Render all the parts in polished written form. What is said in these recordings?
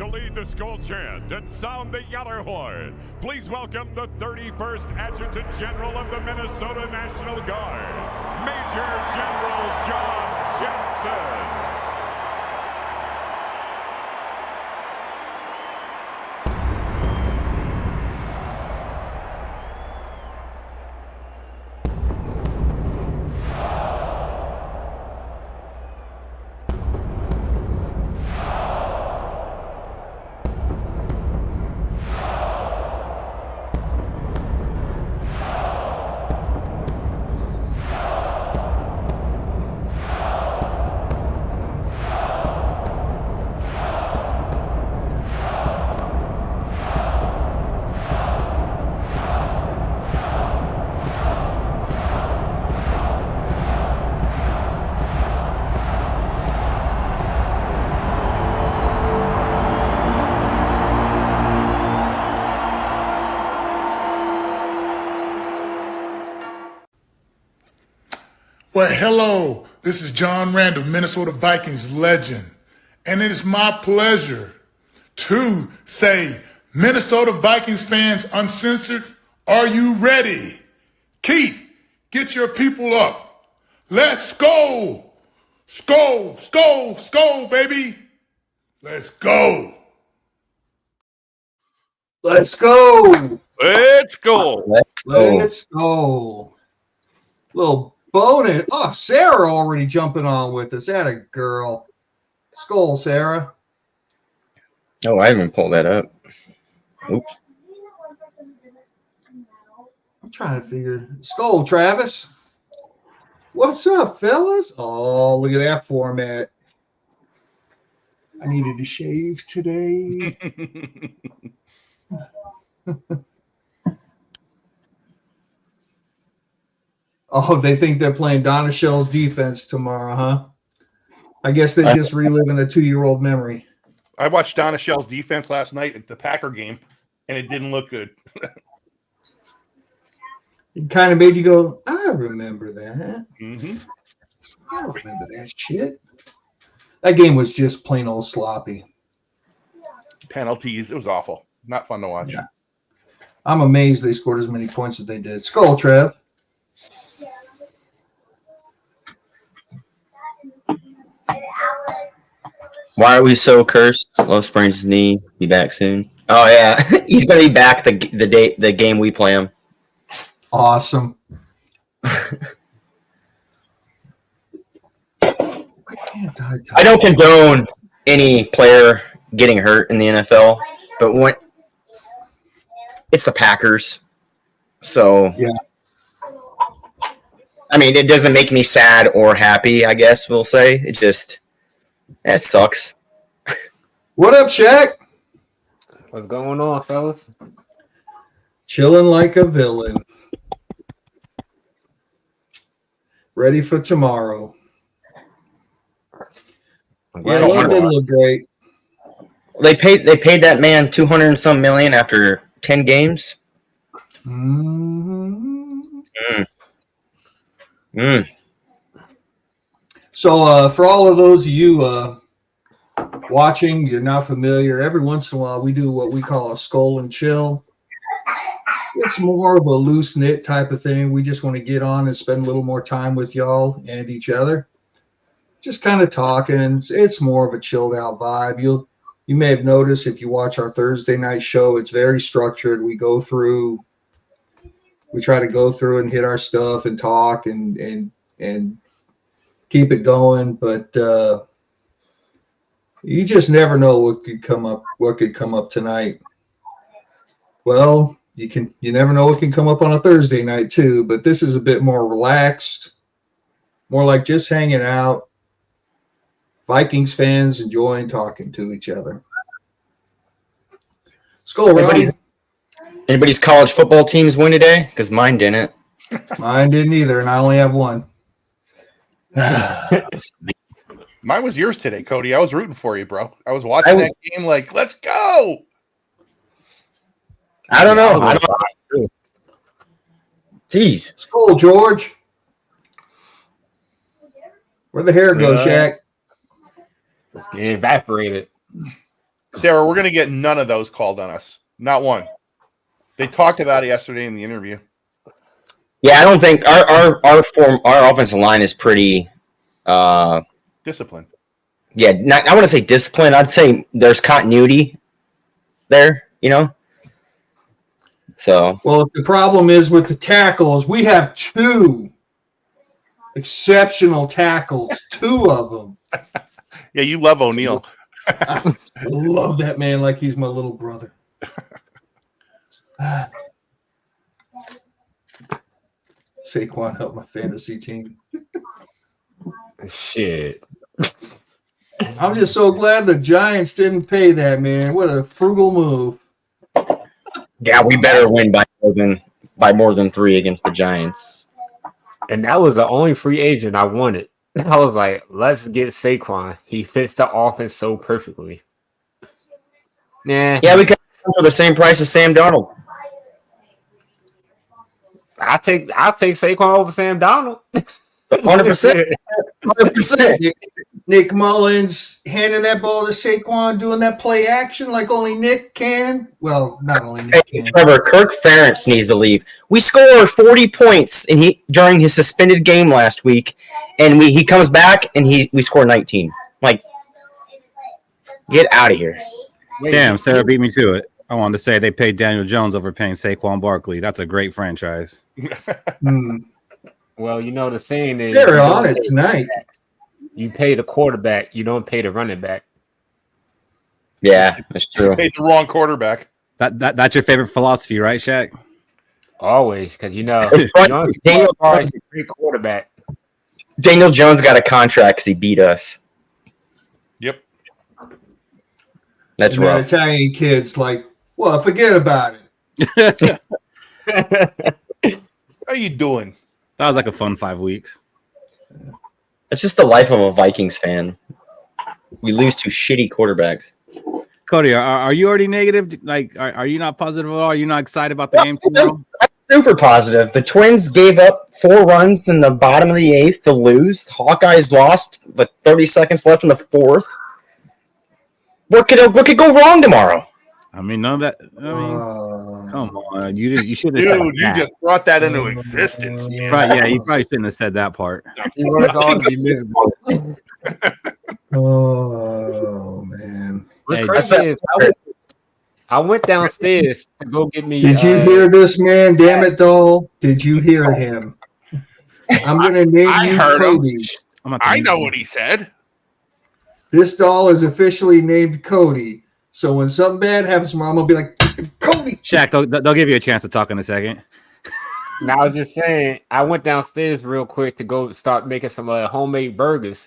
To lead the Skol chant and sound the Yeller horn, please welcome the 31st Adjutant General of the Minnesota National Guard, Major General John Jensen. Well, hello, this is John Randall, Minnesota Vikings legend, and it is my pleasure to say, Minnesota Vikings fans uncensored, are you ready? Keith, get your people up. Let's go. Skol, skol, skol, baby. Let's go. Let's go. Let's go. Let's go. Little bonus. Oh, Sarah already jumping on with us. That a girl. Skol, Sarah. Oh, I haven't pulled that up. Oops. I'm trying to figure. Skol, Travis. What's up, fellas? Oh, look at that format. I needed to shave today. Oh, they think they're playing Donna Shell's defense tomorrow, huh? I guess they're just reliving a 2-year-old memory. I watched Donna Shell's defense last night at the Packer game, and it didn't look good. It kind of made you go, I remember that. Mm-hmm. I remember that shit. That game was just plain old sloppy. Penalties. It was awful. Not fun to watch. Yeah. I'm amazed they scored as many points as they did. Skol, Trev. Why are we so cursed? Low sprains his knee. Be back soon. Oh yeah, he's gonna be back the game we play him. Awesome. I don't condone any player getting hurt in the NFL, but when it's the Packers, so yeah. I mean, it doesn't make me sad or happy. I guess we'll say it just that sucks. What up, Shaq? What's going on, fellas? Chilling like a villain. Ready for tomorrow. Yeah, it didn't look great. They paid that man $200 and some million after 10 games. So for all of those of you watching, you're not familiar, every once in a while we do what we call a Skol and Chill. It's more of a loose-knit type of thing. We just want to get on and spend a little more time with y'all and each other. Just kind of talking. It's more of a chilled-out vibe. You may have noticed if you watch our Thursday night show, it's very structured. We try to go through and hit our stuff and talk and keep it going. But you just never know what could come up tonight. Well, you never know what can come up on a Thursday night too, but this is a bit more relaxed, more like just hanging out. Vikings fans enjoying talking to each other. Skol, Anybody's college football teams win today? Because mine didn't. Mine didn't either, and I only have one. Mine was yours today, Cody. I was rooting for you, bro. I was watching that game like, let's go. I don't know. Jeez. Skol, George. Where'd the hair go, Shaq? It evaporated. Sarah, we're going to get none of those called on us. Not one. They talked about it yesterday in the interview. Yeah, I don't think our offensive line is pretty Discipline. Yeah, I want to say discipline. I'd say there's continuity there, So Well, if the problem is with the tackles, we have 2 exceptional tackles, 2 of them. Yeah, you love O'Neal. I love that man like he's my little brother. Saquon helped my fantasy team. Shit. I'm just so glad the Giants didn't pay that, man. What a frugal move. yeah, we better win by more than 3 against the Giants. And that was the only free agent I wanted. I was like, let's get Saquon. He fits the offense so perfectly. Nah. Yeah, we got him for the same price as Sam Darnold. I'll take Saquon over Sam Donald. 100%. 100%. Nick Mullins handing that ball to Saquon, doing that play action like only Nick can. Well, not only Nick Hey, can. Trevor, Kirk Ferentz needs to leave. We scored 40 points during his suspended game last week, and he comes back and we score 19. Like, get out of here. Damn, Sarah beat me to it. I wanted to say they paid Daniel Jones over paying Saquon Barkley. That's a great franchise. Well, the saying is They're on it tonight. You pay the quarterback, you don't pay the running back. Yeah, that's true. Paid the wrong quarterback. That's your favorite philosophy, right, Shaq? Always, because It's funny, Daniel is a great quarterback. Daniel Jones got a contract because he beat us. Yep. That's And that rough. Italian kid's like, well, forget about it. How you doing? That was like a fun 5 weeks. It's just the life of a Vikings fan. We lose to shitty quarterbacks. Cody, are you already negative? Like, are you not positive at all? Are you not excited about the game tomorrow? I'm super positive. The Twins gave up 4 runs in the bottom of the 8th to lose. Hawkeyes lost with 30 seconds left in the 4th. What could go wrong tomorrow? I mean, none of that. I mean, come on, you should have said Dude, you that. just brought that into existence, man. Right, yeah, you probably shouldn't have said that part. He wants all to be miserable. Oh, man. Hey, What's crazy is I went downstairs to go get me. Did you hear this man? Damn it, Dole. Did you hear him? I'm going to name I you heard him. Cody. I know what he said. This doll is officially named Cody. So when something bad happens tomorrow, I'm going to be like, Cody. Shaq, they'll give you a chance to talk in a second. Now I was just saying, I went downstairs real quick to go start making some homemade burgers.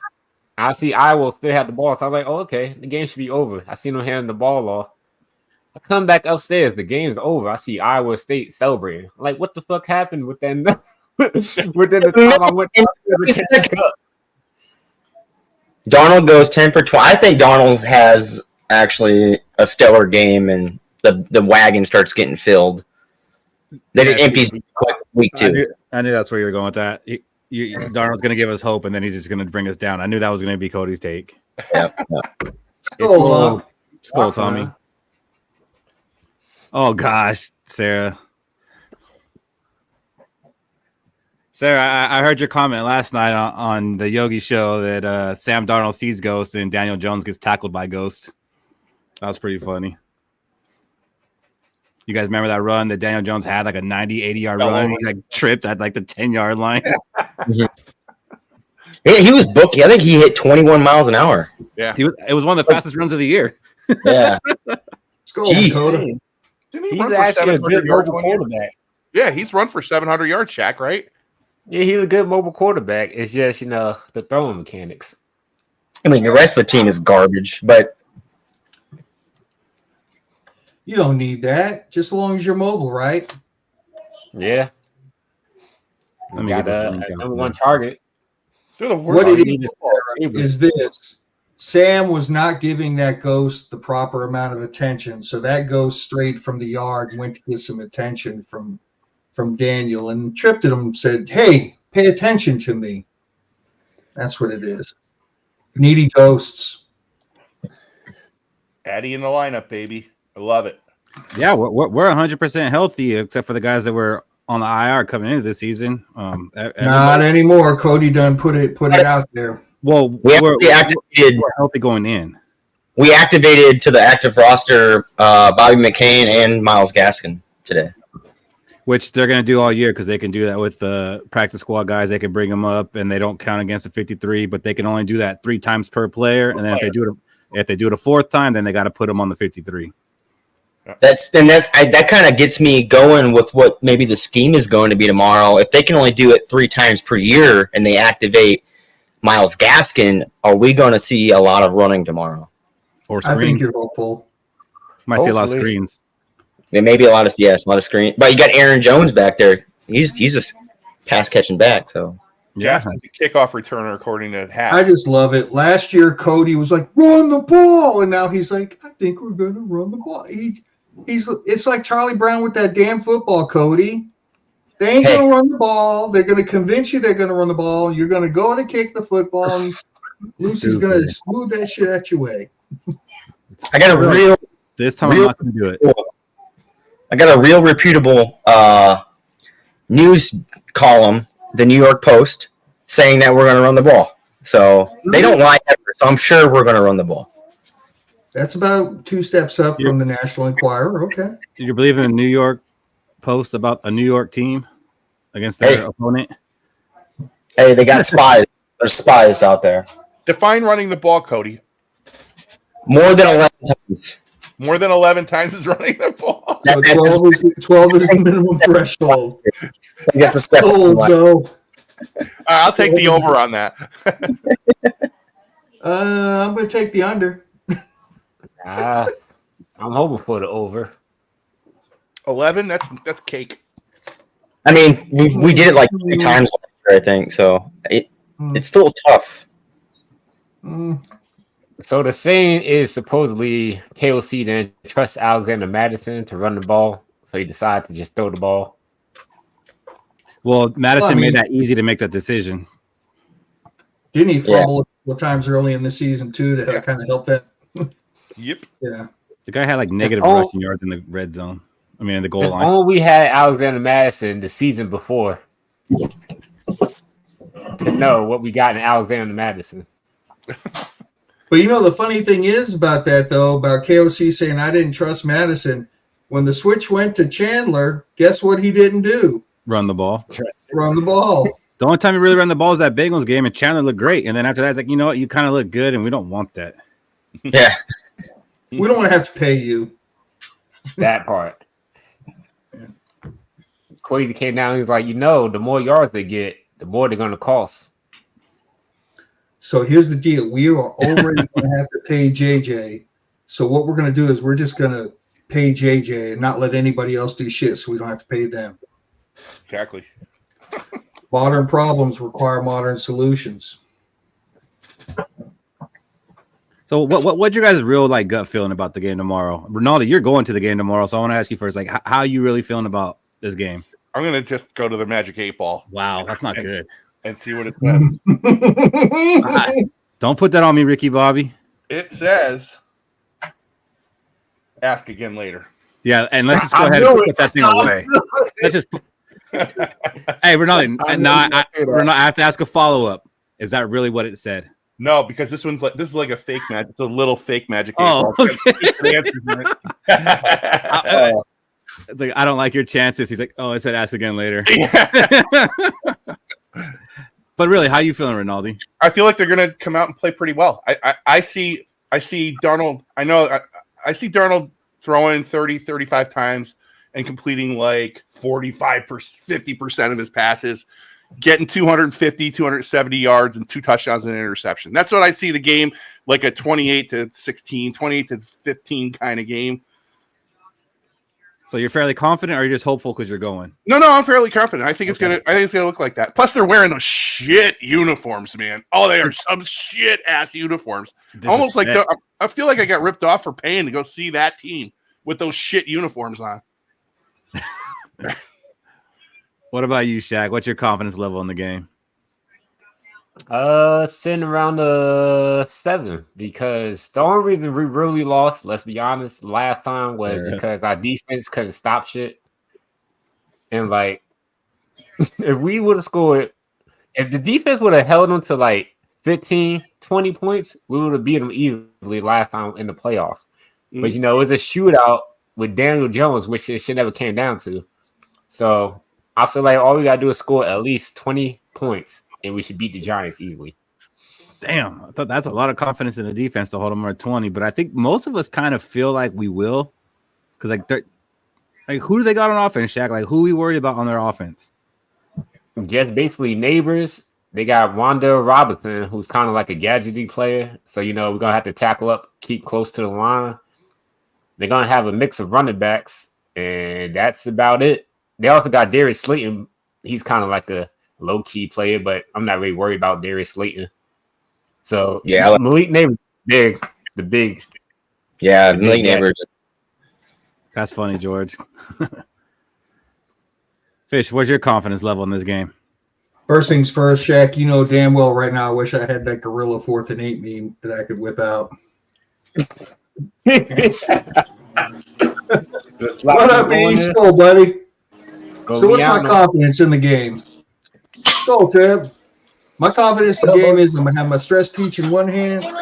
I see Iowa still had the ball, so I was like, "Oh, okay, the game should be over." I seen them handing the ball off. I come back upstairs, the game's over. I see Iowa State celebrating. I'm like, what the fuck happened within the time I went downstairs? Darnold goes 10 for 12. I think Darnold has actually a stellar game, and the wagon starts getting filled. Then it empties quick week 2. I knew that's where you were going with that. Darnold's going to give us hope, and then he's just going to bring us down. I knew that was going to be Cody's take. Yep. Skol. Skol, Tommy. Oh, gosh, Sarah. Sarah, I heard your comment last night on the Yogi show that Sam Darnold sees Ghost and Daniel Jones gets tackled by Ghost. That was pretty funny. You guys remember that run that Daniel Jones had, like a 90, 80-yard run? He like tripped at like the 10-yard line. Yeah, he was booked. I think he hit 21 miles an hour. Yeah. It was one of the fastest runs of the year. Yeah. Skol, Jeez. Dakota. Didn't he He's run for actually a 700 good yards mobile one year? quarterback. Yeah, he's run for 700 yards, Shaq, right? Yeah, he's a good mobile quarterback. It's just the throwing mechanics. I mean, the rest of the team is garbage, but You don't need that, just as long as you're mobile, right? Yeah. Let me Got get this a link down. number one target. They're the What worst. did All he you need do is this. Sam was not giving that ghost the proper amount of attention, so that ghost strayed from the yard and went to get some attention from Daniel and tripped at him and said, hey, pay attention to me. That's what it is. Needy ghosts. Addy in the lineup, baby. I love it. Yeah, we're 100% healthy, except for the guys that were on the IR coming into the season. Not anymore. Cody done put it out there. Well, we're healthy going in. We activated to the active roster Bobby McCain and Myles Gaskin today. Which they're going to do all year because they can do that with the practice squad guys. They can bring them up, and they don't count against the 53, but they can only do that 3 times per player. And then if they do it a 4th time, then they got to put them on the 53. That kind of gets me going with what maybe the scheme is going to be tomorrow. If they can only do it 3 times per year and they activate Myles Gaskin, are we going to see a lot of running tomorrow? Or I think you're hopeful. Might see a lot of screens. Maybe a lot of screen. But you got Aaron Jones back there. He's just pass catching back. So yeah, he's a kickoff returner according to Hat. I just love it. Last year, Cody was like, "Run the ball," and now he's like, "I think we're going to run the ball." It's like Charlie Brown with that damn football, Cody. They ain't going to run the ball. They're going to convince you they're going to run the ball. You're going to go to kick the football. And Lucy's going to smooth that shit at your way. I got a this time I'm not going to do it. I got a real reputable news column, the New York Post, saying that we're going to run the ball. So they don't lie ever. So I'm sure we're going to run the ball. That's about 2 steps up from the National Enquirer. Okay. Do you believe in the New York Post about a New York team against their opponent? Hey, they got spies. There's spies out there. Define running the ball, Cody. More than 11 times. More than 11 times is running the ball. So 12 is the minimum threshold. That's a step. I'll take the over on that. I'm going to take the under. I'm hoping for the over. 11. That's cake. I mean, we did it like 2 times last year, I think. So it's still tough. So the saying is supposedly KOC didn't trust Alexander Madison to run the ball, so he decided to just throw the ball. Well, Madison made that easy to make that decision. Didn't he fumble a couple of times early in the season too to kind of help that? Yep. Yeah. The guy had like negative rushing yards in the red zone. I mean, in the goal line. Only we had Alexander Madison the season before to know what we got in Alexander Madison. But you know, the funny thing is about that, though, about KOC saying I didn't trust Madison. When the switch went to Chandler, guess what he didn't do? Run the ball. Run the ball. The only time he really ran the ball was that Bengals game, and Chandler looked great. And then after that, it's like, you know what? You kind of look good, and we don't want that. Yeah. We don't want to have to pay you. That part. Quasi came down. He was like, the more yards they get, the more they're going to cost. So here's the deal. We are already going to have to pay JJ. So what we're going to do is we're just going to pay JJ and not let anybody else do shit so we don't have to pay them. Exactly. Modern problems require modern solutions. So what's your guys' real gut feeling about the game tomorrow? Ronaldo, you're going to the game tomorrow, so I want to ask you first, how are you really feeling about this game? I'm going to just go to the Magic 8 Ball. Wow, that's not good. And see what it says. Don't put that on me, Ricky Bobby. It says, ask again later. Yeah, and let's just go ahead and put that thing away. Let's just Hey, Ronaldo, I have to ask a follow-up. Is that really what it said? No, because this is like a fake magic. It's a little fake Magic 8 Ball. Okay. It's like, I don't like your chances. He's like, oh, it said ask again later. But really, how are you feeling, Ronaldo? I feel like they're going to come out and play pretty well. I see Darnold. I see Darnold throwing 30, 35 times and completing like 50% of his passes, getting 250, 270 yards and 2 touchdowns and an interception. That's what I see the game, like a 28-16, 28-15 kind of game. So you're fairly confident, or are you just hopeful because you're going? No, I'm fairly confident. I think it's gonna look like that. Plus, they're wearing those shit uniforms, man. Oh, they are some shit ass uniforms. Almost like I feel like I got ripped off for paying to go see that team with those shit uniforms on. What about you, Shaq? What's your confidence level in the game? Sitting around the 7 because the only reason we really lost, let's be honest, last time was Sure. because our defense couldn't stop shit. And like, if we would have scored, if the defense would have held them to like 15, 20 points, we would have beat them easily last time in the playoffs. But you know, it was a shootout with Daniel Jones, which it should never came down to. So I feel like all we gotta do is score at least 20 points, and we should beat the Giants easily. Damn, I thought that's a lot of confidence in the defense to hold them at 20. But I think most of us kind of feel like we will, because like who do they got on offense, Shaq? Like who we worried about on their offense? Just basically neighbors. They got Wanda Robinson, who's kind of like a gadgety player. So you know we're gonna have to tackle up, keep close to the line. They're gonna have a mix of running backs, and that's about it. They also got Darius Slayton. He's kind of like a low-key player, but I'm not really worried about Darius Slayton. So Yeah, Malik Neighbors, the big. Yeah, Malik Neighbors. That's funny, George. Fish, what's your confidence level in this game? First things first, Shaq, you know damn well right now I wish I had that gorilla 4th and 8 meme that I could whip out. What up, E? Skol, buddy? So what's my confidence in the game? Skol, Tab. My confidence in the game is I'm going to have my stress peach in one hand. And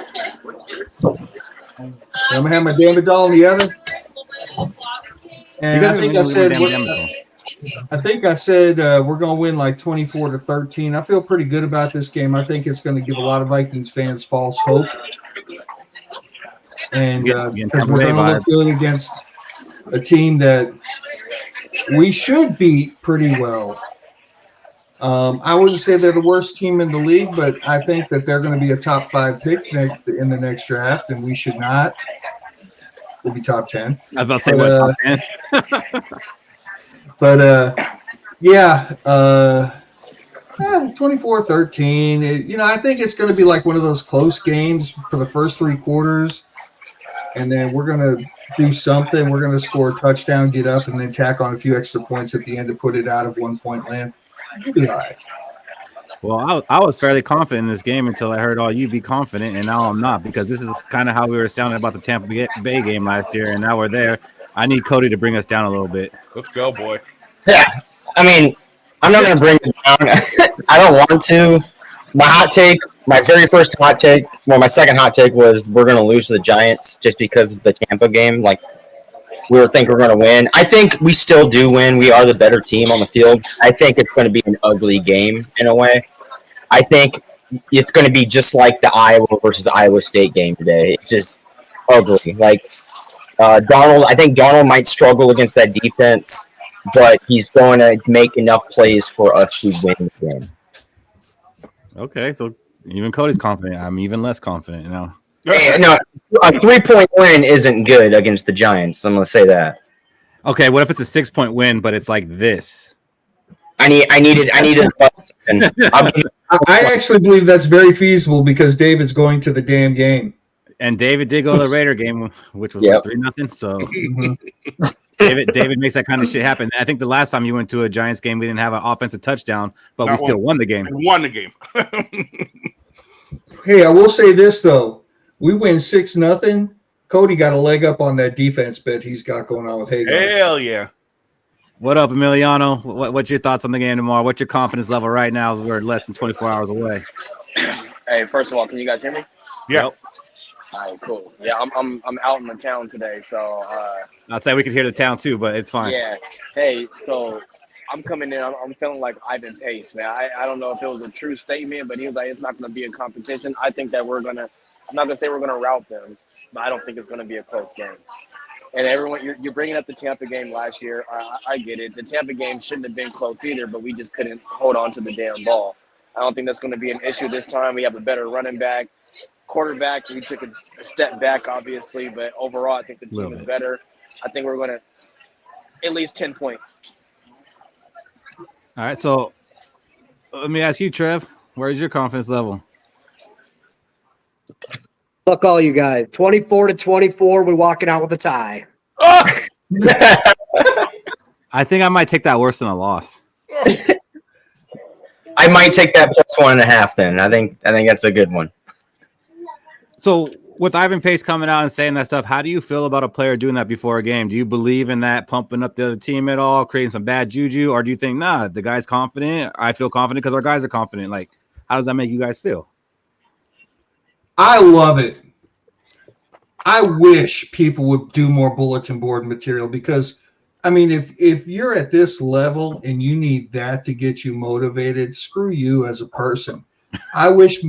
I'm going to have my David doll in the other. And I think I said we're going to win like 24-13. I feel pretty good about this game. I think it's going to give a lot of Vikings fans false hope. And because we're going to look good against a team that we should beat pretty well. I wouldn't say they're the worst team in the league, but I think that they're going to be a top 5 pick in the next draft, and we should not. We'll be top 10. I was about to say what, top 10? But yeah, 24-13. You know, I think it's going to be like one of those close games for the first 3 quarters, and then we're going to do something. We're going to score a touchdown, get up, and then tack on a few extra points at the end to put it out of 1-point land. You'll be all right. Well, I was fairly confident in this game until I heard all you be confident, and now I'm not, because this is kind of how we were sounding about the Tampa Bay game last year, and now we're there. I need Cody to bring us down a little bit. Let's go, boy. Yeah, I mean, I'm not going to bring it down. I don't want to. My hot take, my very first hot take, well, my second hot take was we're going to lose to the Giants just because of the Tampa game. Like, we think we're going to win. I think we still do win. We are the better team on the field. I think it's going to be an ugly game in a way. I think it's going to be just like the Iowa versus Iowa State game today. It's just ugly. Like, I think Darnold might struggle against that defense, but he's going to make enough plays for us to win the game. Okay, so even Cody's confident. I'm even less confident now. Hey, no, a 3-point win isn't good against the Giants. I'm going to say that. Okay, what if it's a 6-point win, but it's like this? I needed. I actually believe that's very feasible because David's going to the damn game. And David did go to the Raider game, which was 3-0. So David makes that kind of shit happen. I think the last time you went to a Giants game, we didn't have an offensive touchdown, but we still won the game. We won the game. Hey, I will say this though: we win 6-0. Cody got a leg up on that defense bet he's got going on with Hagar. Hell yeah! What up, Emiliano? What's your thoughts on the game tomorrow? What's your confidence level right now? As we're less than 24 hours away. Hey, first of all, can you guys hear me? Yeah. Yep. All right, cool. Yeah, I'm out in the town today, so I'd say we could hear the town too, but it's fine. yeah. Hey, so I'm coming in. I'm feeling like Ivan Pace, man. I don't know if it was a true statement, but he was like, it's not going to be a competition. I think that I'm not going to say we're going to rout them, but I don't think it's going to be a close game. And everyone, you're bringing up the Tampa game last year. I get it. The Tampa game shouldn't have been close either, but we just couldn't hold on to the damn ball. I don't think that's going to be an issue this time. We have a better running back. Quarterback, we took a step back, obviously, but overall, I think the team is better. I think we're going to at least 10 points. All right, so let me ask you, Trev, where's your confidence level? Fuck all you guys. 24-24, we're walking out with a tie. I think I might take that worse than a loss. I might take that +1.5 then. I think that's a good one. So with Ivan Pace coming out and saying that stuff, how do you feel about a player doing that before a game? Do you believe in that pumping up the other team at all, creating some bad juju, or do you think, nah, the guy's confident? I feel confident because our guys are confident. Like, how does that make you guys feel? I love it. I wish people would do more bulletin board material because, I mean, if you're at this level and you need that to get you motivated, screw you as a person. I wish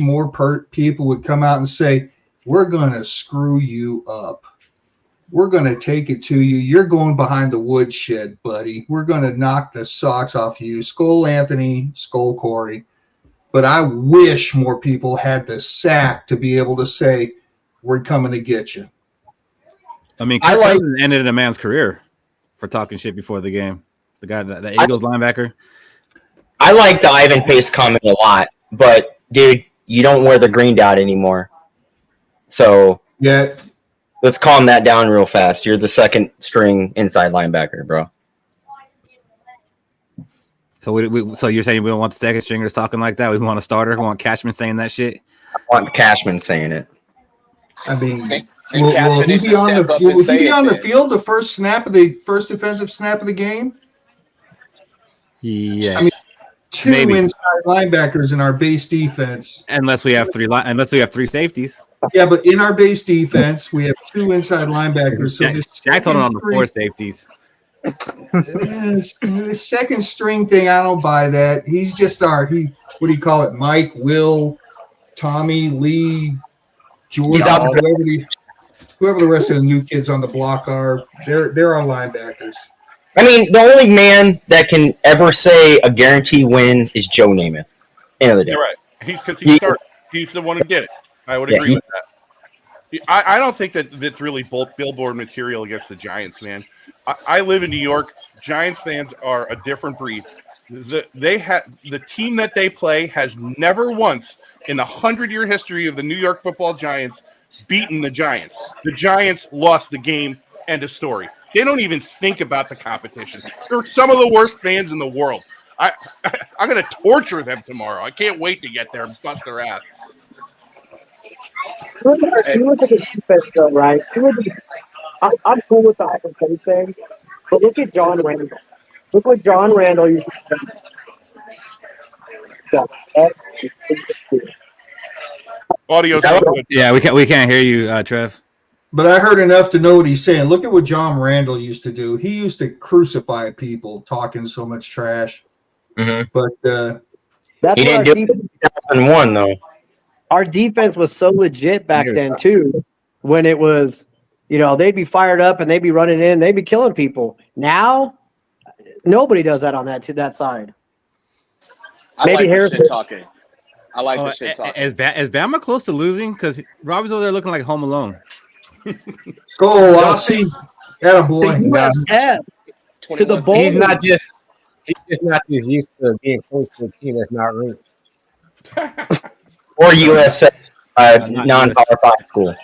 more people would come out and say, we're going to screw you up. We're going to take it to you. You're going behind the woodshed, buddy. We're going to knock the socks off you. Skol Anthony, Skol Corey. But I wish more people had the sack to be able to say, we're coming to get you. I mean, Kirk Cousins ended a man's career for talking shit before the game. The guy, the Eagles linebacker. I like the Ivan Pace comment a lot, but dude, you don't wear the green dot anymore. So yeah, let's calm that down real fast. You're the second string inside linebacker, bro. So so you're saying we don't want the second stringers talking like that? We want a starter? We want Cashman saying that shit? I want Cashman saying it. I mean, and will he be on the field the first defensive snap of the game? Yes. I mean, two inside linebackers in our base defense. Unless we have three safeties. Yeah, but in our base defense, we have two inside linebackers. So Jack's on the 4 safeties. The second string thing, I don't buy that. He's just what do you call it? Mike, Will, Tommy, Lee, George, whoever the rest of the new kids on the block are, they're our linebackers. I mean, the only man that can ever say a guarantee win is Joe Namath. End of the day. You're right. He's the one who did it. I would agree with that. I don't think that's really billboard material against the Giants, man. I live in New York. Giants fans are a different breed. The team that they play has never once in the 100-year history of the New York Football Giants beaten the Giants. The Giants lost the game. End of story. They don't even think about the competition. They're some of the worst fans in the world. I'm going to torture them tomorrow. I can't wait to get there and bust their ass. You look at the defense, though, right? I'm cool with the Ivan Pace thing, but look at John Randall. Look what John Randall used to do. Audio's so good. Yeah, we can't hear you, Trev. But I heard enough to know what he's saying. Look at what John Randall used to do. He used to crucify people talking so much trash. Mm-hmm. But he didn't do it in 2001, though. Our defense was so legit back then, too, when it was, they'd be fired up and they'd be running in, they'd be killing people. Now, nobody does that on that side. Maybe like the shit talking. I like the shit talking. Is Bama close to losing? Because Robbie's over there looking like Home Alone. Go, Aussie. Attaboy. To the bowl. He's not just used to being close to a team that's not ranked. Or USA, non-Power 5 school.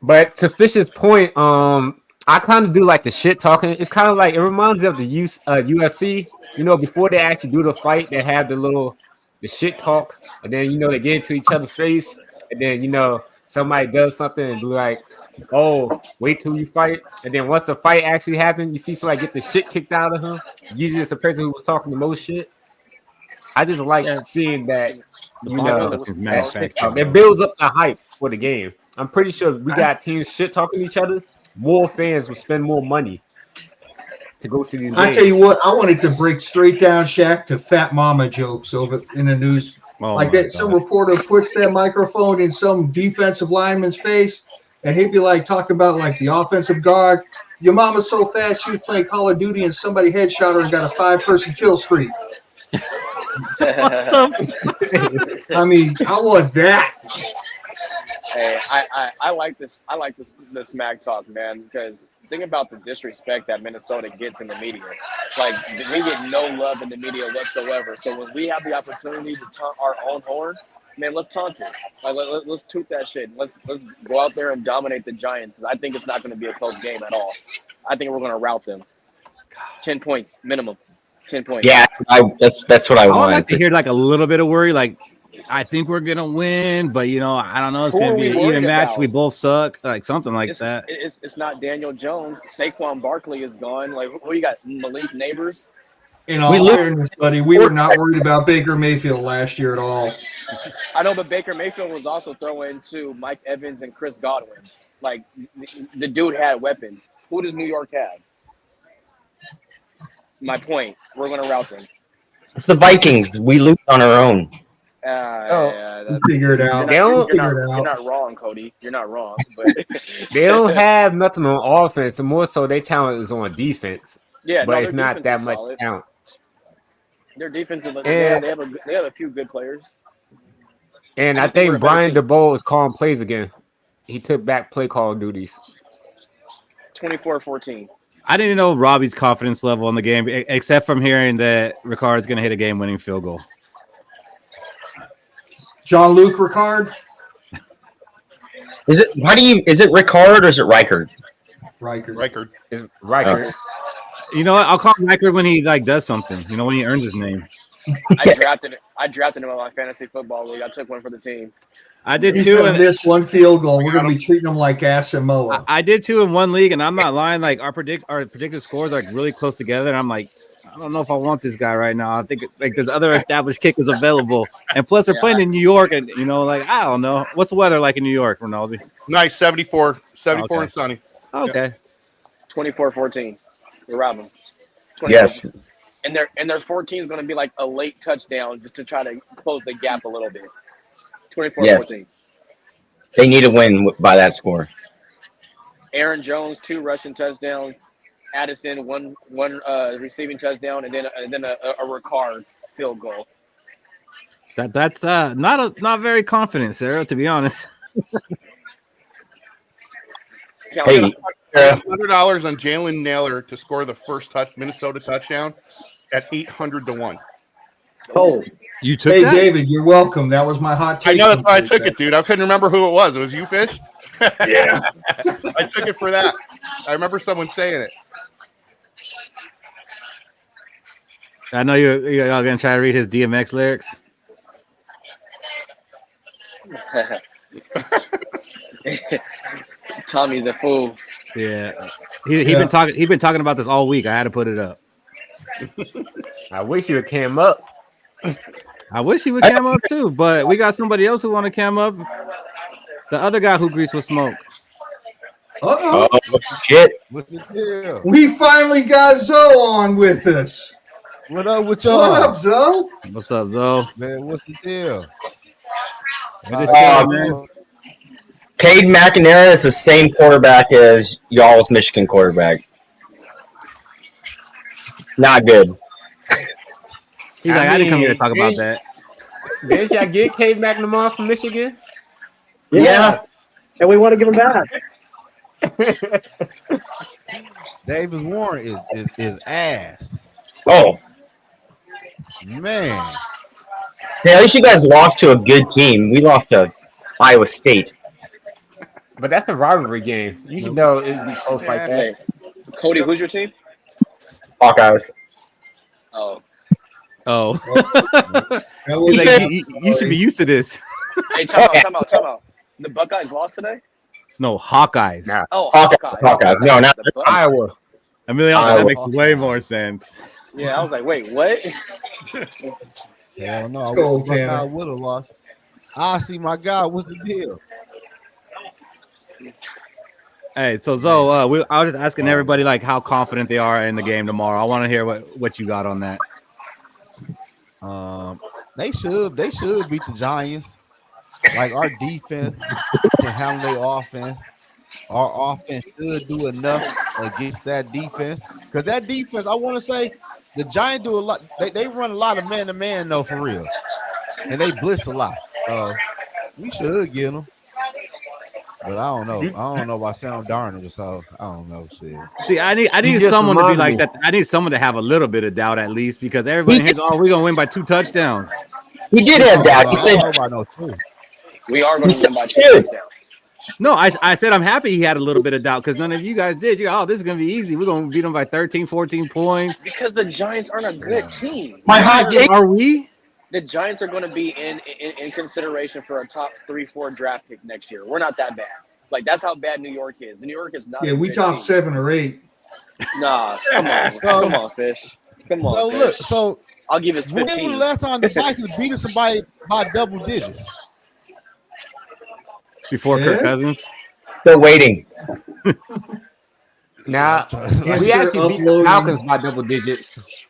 But to Fish's point, I kind of do like the shit talking. It's kind of like it reminds me of the UFC. Before they actually do the fight, they have the shit talk, and then they get into each other's face, and then somebody does something and be like, "Oh, wait till you fight," and then once the fight actually happens, you see somebody get the shit kicked out of him. Usually, it's the person who was talking the most shit. I just like seeing that. It builds up the hype for the game. I'm pretty sure we got teams shit talking each other. More fans will spend more money to go to these games. I tell you what, I wanted to break straight down Shaq to fat mama jokes over in the news. Like that, some reporter puts that microphone in some defensive lineman's face, and he'd be like talking about like the offensive guard. Your mama's so fat she was playing Call of Duty and somebody headshot her and got a 5-person kill streak. I mean, I want that. Hey, I like this. I like this smack talk, man, because think about the disrespect that Minnesota gets in the media. Like, we get no love in the media whatsoever. So when we have the opportunity to taunt our own horn, man, let's taunt it. Like, let's toot that shit. Let's go out there and dominate the Giants, because I think it's not going to be a close game at all. I think we're going to rout them. 10 points minimum. 10 points. Yeah, that's what I I would wanted. like to hear like a little bit of worry, like I think we're gonna win, but I don't know. It's Who gonna are be we an even worried match. about? We both suck, like something like that. It's not Daniel Jones. Saquon Barkley is gone. Like, who you got? Malik Neighbors. In all fairness, buddy, we were not worried about Baker Mayfield last year at all. I know, but Baker Mayfield was also throwing to Mike Evans and Chris Godwin. Like, the dude had weapons. Who does New York have? My point. We're going to route them. It's the Vikings. We lose on our own. We'll figure it out. You're not wrong, Cody. You're not wrong. But They don't have nothing on offense. The more so, their talent is on defense. Yeah, but no, it's their not that defense is much solid. talent. Their defensive, And- they have a few good players. And I I just think we're think a better Brian team. DeBoer is calling plays again. He took back play call duties. 24-14. I didn't know Robbie's confidence level in the game, except from hearing that Ricard's going to hit a game-winning field goal. Jean-Luc Ricard? Is it Ricard or is it Reichard? Reichard. It's Reichard. Okay. You know what? I'll call him Reichard when he does something. When he earns his name. I drafted him in my fantasy football league. I took one for the team. I did He's too. going to miss one field goal. We're going to be treating him like Asamoah. I did too in one league, and I'm not lying. Like our predicted scores are like really close together, and I'm like, I don't know if I want this guy right now. I think like there's other established kickers available, and plus they're playing in New York, and like I don't know what's the weather like in New York, Ronaldo. Nice, 74 Okay. and sunny. Okay. 24-14. We're robbing. Yes. And their 14 is going to be like a late touchdown just to try to close the gap a little bit. 24-14. Yes. They need to win by that score. Aaron Jones, 2 rushing touchdowns. Addison, one receiving touchdown, and then a Ricard field goal. That's not very confident, Sarah. To be honest. Hey, $100 on Jalen Naylor to score the first Minnesota touchdown at 800 to 1. Oh, You took Hey, that? David, you're welcome. That was my hot take. I know that's why I took it, dude. I couldn't remember who it was. It was you, Fish? Yeah. I took it for that. I remember someone saying it. I know you're all gonna try to read his DMX lyrics. Tommy's a fool. Yeah, he been talking about this all week. I had to put it up. I wish you had came up. I wish he would cam up too, but we got somebody else who want to cam up. The other guy who greased with smoke. Uh-oh. Oh, shit. What's the deal? We finally got Zoe on with us. What up with y'all? What up, Zoe? What's up, Zoe? Man, what's the deal? We're just kidding, man. Cade McNamara is the same quarterback as y'all's Michigan quarterback. Not good. He's like, I didn't come here to talk about that. Didn't y'all get Cade McNamara from Michigan? Yeah. and we want to give him back. Davis Warren is ass. Oh. Man. Hey, at least you guys lost to a good team. We lost to Iowa State. But that's the rivalry game. You should know it'd be close like that. Hey, Cody, who's your team? Hawkeyes. Oh. Oh. That was He's like, you should be used to this. Hey, time out. The Buckeyes lost today? No, Hawkeyes. Nah. Oh, Hawkeyes. No, not The Buckeyes. Iowa. Emiliano, that makes way more sense. Yeah, I was like, wait, what? Hell no. Go, I Tanner. would have lost. I see my guy. What's the deal? Hey, so Zoe, I was just asking everybody like how confident they are in the game tomorrow. I want to hear what you got on that. They should beat the Giants. Like our defense can handle their offense. Our offense should do enough against that defense. Because that defense, I want to say, the Giants do a lot. They run a lot of man-to-man, though, for real. And they blitz a lot. So we should get them. But I don't know. I don't know about Sam Darnold. So I don't know. Shit. See, I need just someone to be reminded like me. that. I need someone to have a little bit of doubt at least because everybody here's, oh, we're gonna win by 2 touchdowns. He did have that. He I said don't know about no two. We are going to win by 2 Dude. touchdowns. No, I said I'm happy he had a little bit of doubt because none of you guys did. You this is gonna be easy. We're gonna beat them by 13, 14 points. Because the Giants aren't a good team. My hot take. Are we? The Giants are going to be in consideration for a top 3-4 draft pick next year. We're not that bad. Like, that's how bad New York is. New York is not. Yeah, we top 7 or 8. Nah, come on, come on, Fish. Come on. So Fish. look, so I'll give it when was 15. the last time the Vikings beat somebody by double digits? Before Kirk Cousins. Still waiting. Now we sure actually beat the Falcons by double digits.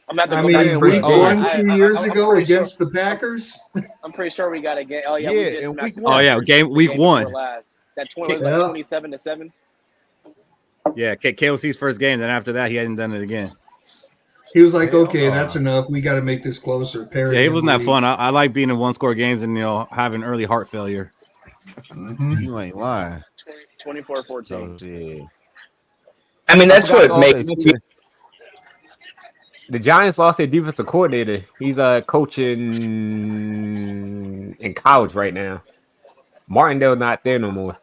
I'm not. I mean, week 1, 2 years ago against the Packers. I'm pretty sure we got a game. Oh yeah, Yeah, we just in smacked week them. one. Oh yeah, week one. Last. That 27-7. Yeah, KOC's first game. Then after that, he hadn't done it again. He was like, "Okay, that's enough. We got to make this closer." Yeah, it wasn't that fun. I like being in 1-score games and having early heart failure. Mm-hmm. You ain't lying. 24-14. So, yeah. I mean, that's what makes. The Giants lost their defensive coordinator. He's coaching in college right now. Martindale not there no more.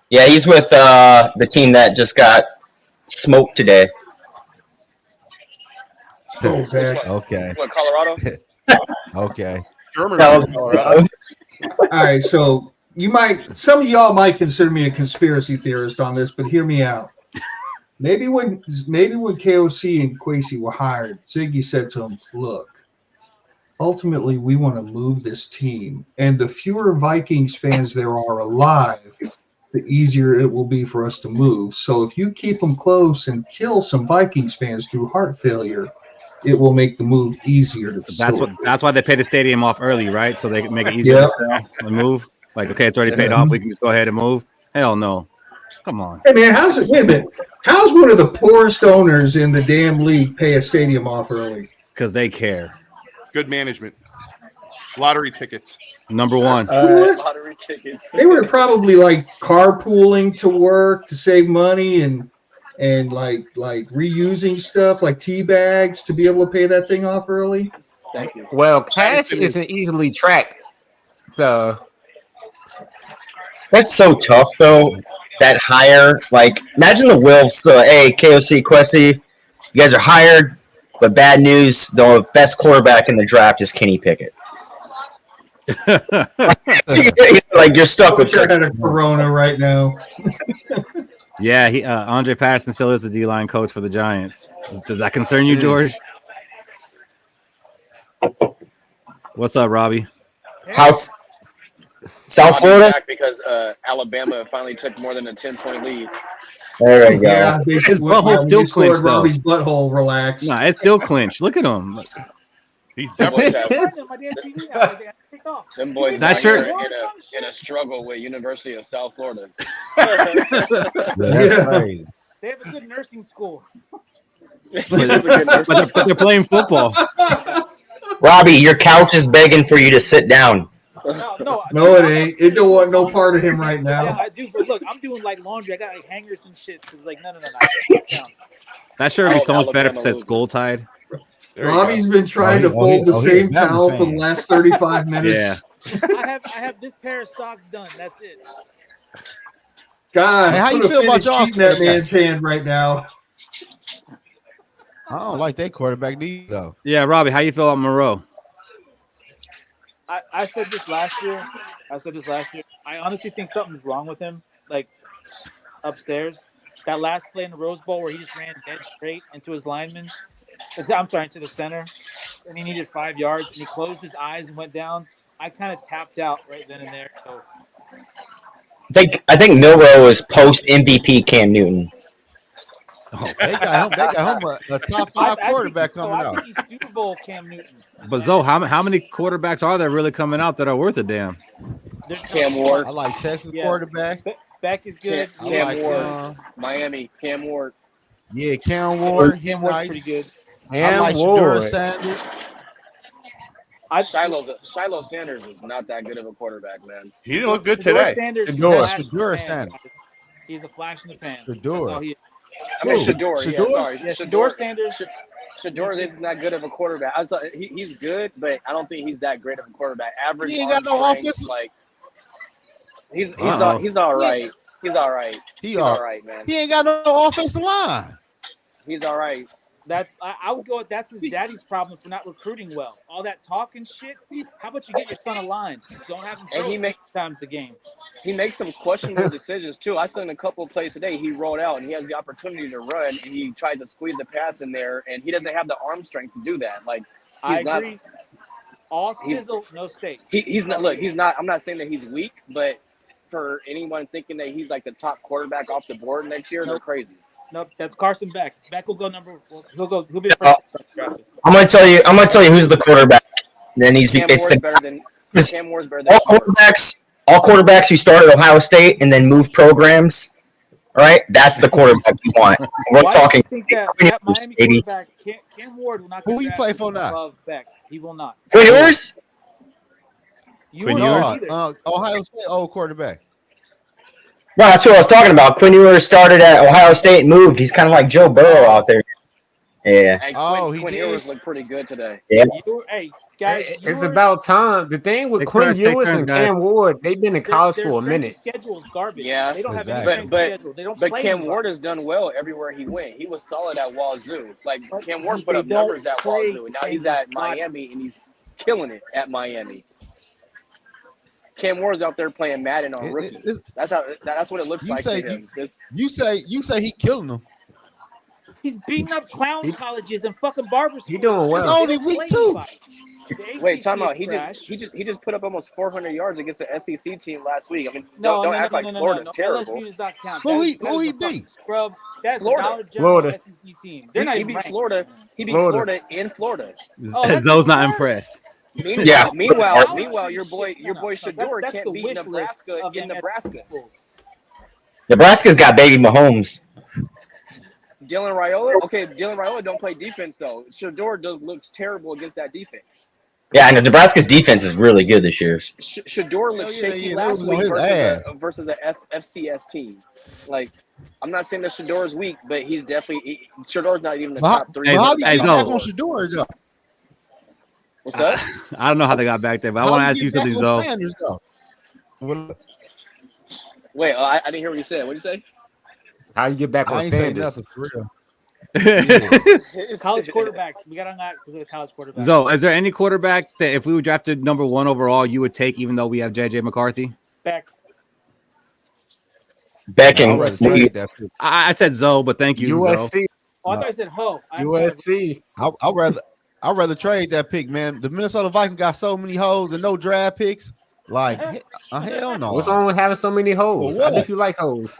Yeah, he's with the team that just got smoked today. Okay. What, Colorado? Okay. Colorado. All right, so some of y'all might consider me a conspiracy theorist on this, but hear me out. Maybe when KOC and Kwesi were hired, Ziggy said to him, "Look, ultimately we want to move this team, and the fewer Vikings fans there are alive, the easier it will be for us to move. So if you keep them close and kill some Vikings fans through heart failure, it will make the move easier to facilitate." That's why they pay the stadium off early, right? So they can make it easier to sell and move. Like, okay, it's already paid off. We can just go ahead and move. Hell no. Come on. Hey man, wait a minute. How's one of the poorest owners in the damn league pay a stadium off early? Because they care. Good management. Lottery tickets. Number one. Lottery tickets. They were probably like carpooling to work to save money and like reusing stuff like tea bags to be able to pay that thing off early. Thank you. Well, cash isn't easily tracked. So That's so tough, though. That hire, like, imagine the Wolves. Hey, KOC, Kwesi, you guys are hired, but bad news: the best quarterback in the draft is Kenny Pickett. Like, you're stuck with You're at a Corona right now. Yeah, Andre Patterson still is the D-line coach for the Giants. Does that concern you, George? What's up, Robbie? House. South Florida? Because Alabama finally took more than a 10-point lead. There we go. Yeah, His butthole's still clinched, though. Robbie's butthole relaxed. No, it's still clinched. Look at him. He's definitely Them boys That out shirt- here in a struggle with University of South Florida. That's crazy. They have a good nursing school. But they're playing football. Robbie, your couch is begging for you to sit down. No, it ain't. It don't want no part of him right now. Yeah, I do. But look, I'm doing like laundry. I got like hangers and shit. So it's like no. That shirt would be so much better if it said Skol tied. Robbie's been trying to fold the same towel for the last 35 minutes. Yeah. I have this pair of socks done. That's it. God, Hey, how you put a feel about finish y'all cheating that quarterback? man's hand right now. I don't like that quarterback neither, though. Yeah, Robbie, how you feel about Moreau? I said this last year. I honestly think something's wrong with him. Like upstairs, that last play in the Rose Bowl where he just ran dead straight into his lineman. I'm sorry, into the center, and he needed 5 yards, and he closed his eyes and went down. I kind of tapped out right then and there. So I think Milroe is post MVP Cam Newton. They got him a top 5 quarterback coming I out. think he's Super Bowl Cam Newton. But Zoe, how many quarterbacks are there really coming out that are worth a damn? There's Cam Ward. I like Texas Yes. quarterback. Beck is good. I Cam like, Ward. Miami. Cam Ward. Yeah, Cam Ward. Him Ward's nice. pretty good. I like Shador Sanders. Shiloh Sanders is not that good of a quarterback, man. He didn't look good Shador today. Sanders, he's a Shador flash in the pan. Sanders. He's a flash in the pan. Shador. That's all he is. I mean, Who? Shador. Yeah, Shador? sorry. Yeah, Shador Sanders. Shador isn't that good of a quarterback. He's good, but I don't think he's that great of a quarterback. Average. He ain't got arm no strength, offensive- Like He's Uh-oh. he's all right. He's all right. He He's are. all right, man. He ain't got no offensive line. He's all right. That I would go. That's his daddy's problem for not recruiting well. All that talking shit. How about you get your son a line? Don't have him And throw he 8 times a game. He makes some questionable decisions too. I saw in a couple of plays today, he rolled out and he has the opportunity to run and he tries to squeeze the pass in there and he doesn't have the arm strength to do that. Like I agree. All sizzle, no steak. He's not. Look, he's not. I'm not saying that he's weak, but for anyone thinking that he's like the top quarterback off the board next year, they're crazy. Nope, that's Carson Beck. Beck will go he'll be the first drafted. I'm gonna tell you who's the quarterback. And then Cam Moore's better than all quarterbacks who start at Ohio State and then move programs. All right, that's the quarterback you want. We're talking. I think that Miami quarterback Cam Ward will not. Who he play for now? Above Beck. He will not. Quinn Ewers? Ohio State old quarterback. No, that's who I was talking about. Quinn Ewers started at Ohio State and moved. He's kind of like Joe Burrow out there. Yeah. And Quinn Ewers looked pretty good today. Yeah. Hey, guys, it's about time. The thing with Quinn Ewers and Cam Ward, they've been in college for a minute. Schedule is garbage. Yeah, they don't have any schedule. They don't but play Cam Ward has done well everywhere he went. He was solid at Wazoo. Like Cam Ward put up numbers at Wazoo, and now he's at Miami and he's killing it at Miami. Cam Ward's out there playing Madden on rookie. That's what it looks like to him. You say he killing them. He's beating up clown colleges and fucking barbers. He doing well. It's only week 2. Wait, time out. He just put up almost 400 yards against the SEC team last week. I mean, don't act like Florida's terrible. LSU does not count. Who he beat? Scrub. That's Florida. SEC team. They're not He even beat ranked. Florida. He beat Florida in Florida. Zoe's not impressed. Meanwhile, your boy Shador can't beat Nebraska in Nebraska. Nebraska's got baby Mahomes. Dylan Raiola don't play defense though. Shador looks terrible against that defense. Yeah, I know Nebraska's defense is really good this year. Shador looked shaky last week versus a FCS team. Like, I'm not saying that Shador is weak, but he's definitely Shador's not even the top 3. How do you get back on Shador though? What's that? I don't know how they got back there, but I want to ask you something, Zoe. Wait, I didn't hear what you said. What did you say? How you get back on Sanders? College quarterbacks. We got on that because of the college quarterbacks. Zoe, is there any quarterback that if we were drafted number 1 overall, you would take, even though we have JJ McCarthy? Beck and I said Zoe, but thank you. USC. Zoe. Oh, I thought I said Ho. USC. I'd rather trade that pick, man. The Minnesota Vikings got so many hoes and no draft picks. Like, hell no. What's wrong with having so many hoes? I guess you like hoes.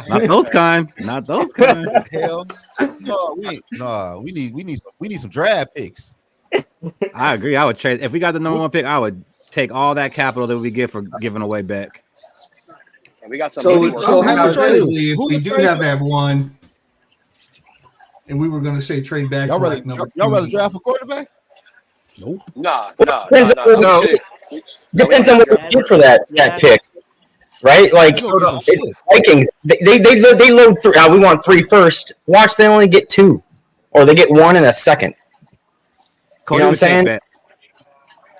Not those kind. Not those kind. Hell no. We need some draft picks. I agree. I would trade if we got the number 1 pick. I would take all that capital that we get for giving away back. And we got some. So hypothetically, if we do have that one, and we were going to say trade back, y'all rather draft a quarterback? Nope. No. Depends on what you get for that pick. Right, like Vikings, they load 3. We want 3 first. Watch, they only get 2, or they get 1 in a second. You know what I'm saying?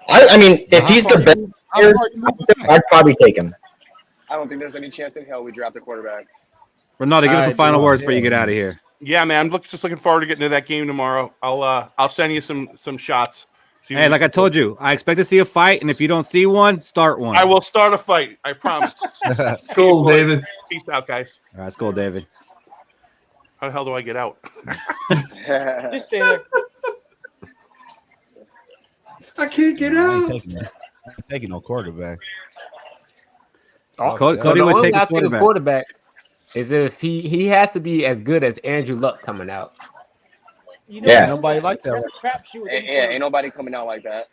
I mean, if he's the best player, I'd probably take him. I don't think there's any chance in hell we draft a quarterback. Ronaldo, give us some final words before you get out of here. Yeah, man, I'm just looking forward to getting to that game tomorrow. I'll send you some shots. Hey, like I told you, I expect to see a fight, and if you don't see one, start one. I will start a fight. I promise. Cool, David. Peace out, guys. All right, Skol, David. How the hell do I get out? Just stay there. I can't get out. I ain't taking no quarterback. Cody would take a quarterback. Is if he has to be as good as Andrew Luck coming out. You know, yeah, nobody like that. Ain't nobody coming out like that.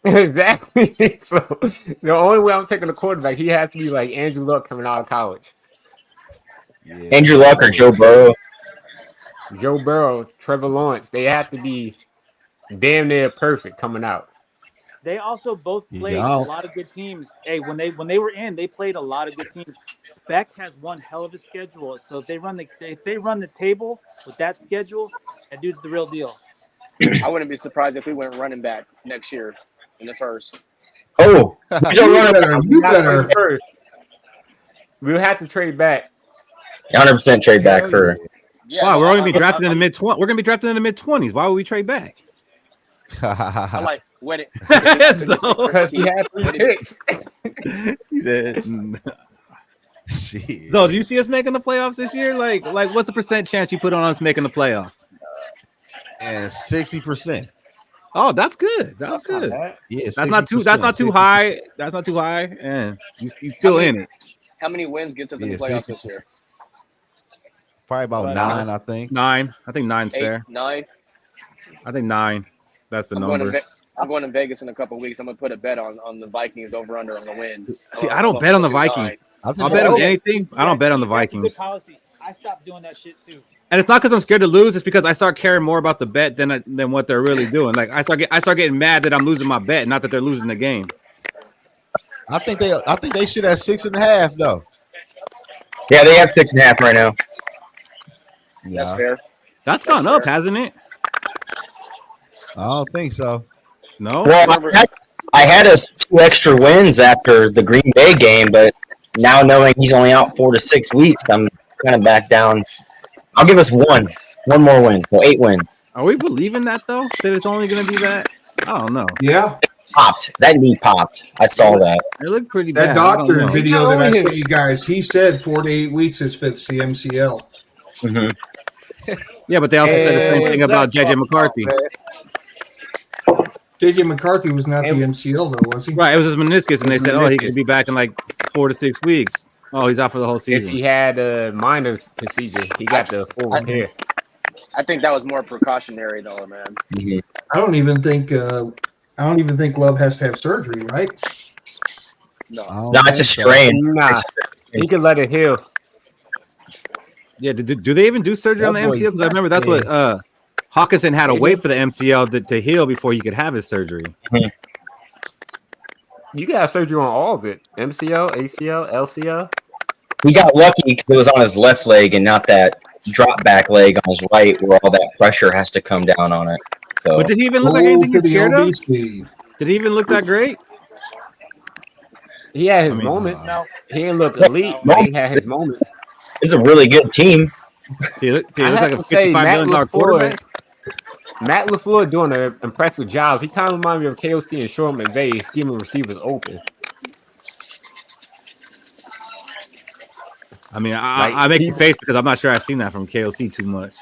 Exactly. So the only way I'm taking a quarterback, he has to be like Andrew Luck coming out of college. Yeah. Andrew Luck or Joe Burrow. Joe Burrow, Trevor Lawrence. They have to be damn near perfect coming out. They also both played a lot of good teams. Hey, when they were in, they played a lot of good teams. Beck has one hell of a schedule. So if they run the table with that schedule, that dude's the real deal. I wouldn't be surprised if we went running back next year in the first. Oh, You better. First. We'll have to trade back. 100% trade back for. Yeah, Wow, no, we're going to be drafted in the mid 20s. We're going to be drafted in the mid 20s. Why would we trade back? I like what it Because we had 3 picks. He said, Shit. so do you see us making the playoffs this year? Like what's the percent chance you put on us making the playoffs? And 60%. Oh, that's good. That's good. Yeah, That's not too. That's not too 60%. high. That's not too high, and you still in it. How many wins gets us in the Yeah, playoffs 60. this year? Probably about 9, I think. 9. I think 9's 8, fair. 9. I think 9. That's the number. I'm going to Vegas in a couple weeks. I'm gonna put a bet on the Vikings over under on the wins. See, I don't bet on the Vikings. I'll bet on anything. I don't bet on the Vikings. That's a good policy. I stopped doing that shit too. And it's not because I'm scared to lose. It's because I start caring more about the bet than what they're really doing. Like I start getting mad that I'm losing my bet, not that they're losing the game. I think they should have 6.5 though. Yeah, they have 6.5 right now. Yeah. That's fair. That's gone up, hasn't it? I don't think so. No. Well, I had us 2 extra wins after the Green Bay game, but now knowing he's only out 4 to 6 weeks, I'm kind of back down. I'll give us one more win, so 8 wins. Are we believing that though? That it's only going to be that? I don't know. Yeah. Popped. That knee popped. I saw that. It looked pretty That bad. doctor video that I sent you guys, he said 4 to 8 weeks is fits the MCL. Mm-hmm. Yeah, but they also said the same thing about JJ McCarthy. JJ McCarthy was not the MCL though, was he? Right, it was his meniscus, and they said, "Oh, he could be back in like 4 to 6 weeks." Oh, he's out for the whole If season. he had a minor procedure, he got the full repair. I think that was more precautionary though, man. Mm-hmm. I don't even think Love has to have surgery, right? No, it's a strain. Nah, he can let it heal. Yeah, do they even do surgery on the MCL? Because I remember that's what Hawkinson had to wait for the MCL to heal before he could have his surgery. Mm-hmm. You can have surgery on all of it: MCL, ACL, LCL. He got lucky because it was on his left leg and not that drop back leg on his right, where all that pressure has to come down on it. So, But did he even look like anything you're scared of? Did he even look that great? He had his moment. No, he didn't look elite, but he had his moment. It's a really good team. He looked like a $55 million quarterback. Matt LaFleur doing an impressive job. He kind of reminded me of KOC and Sean McVay scheming receivers open. I mean, I make you face because I'm not sure I've seen that from KOC too much.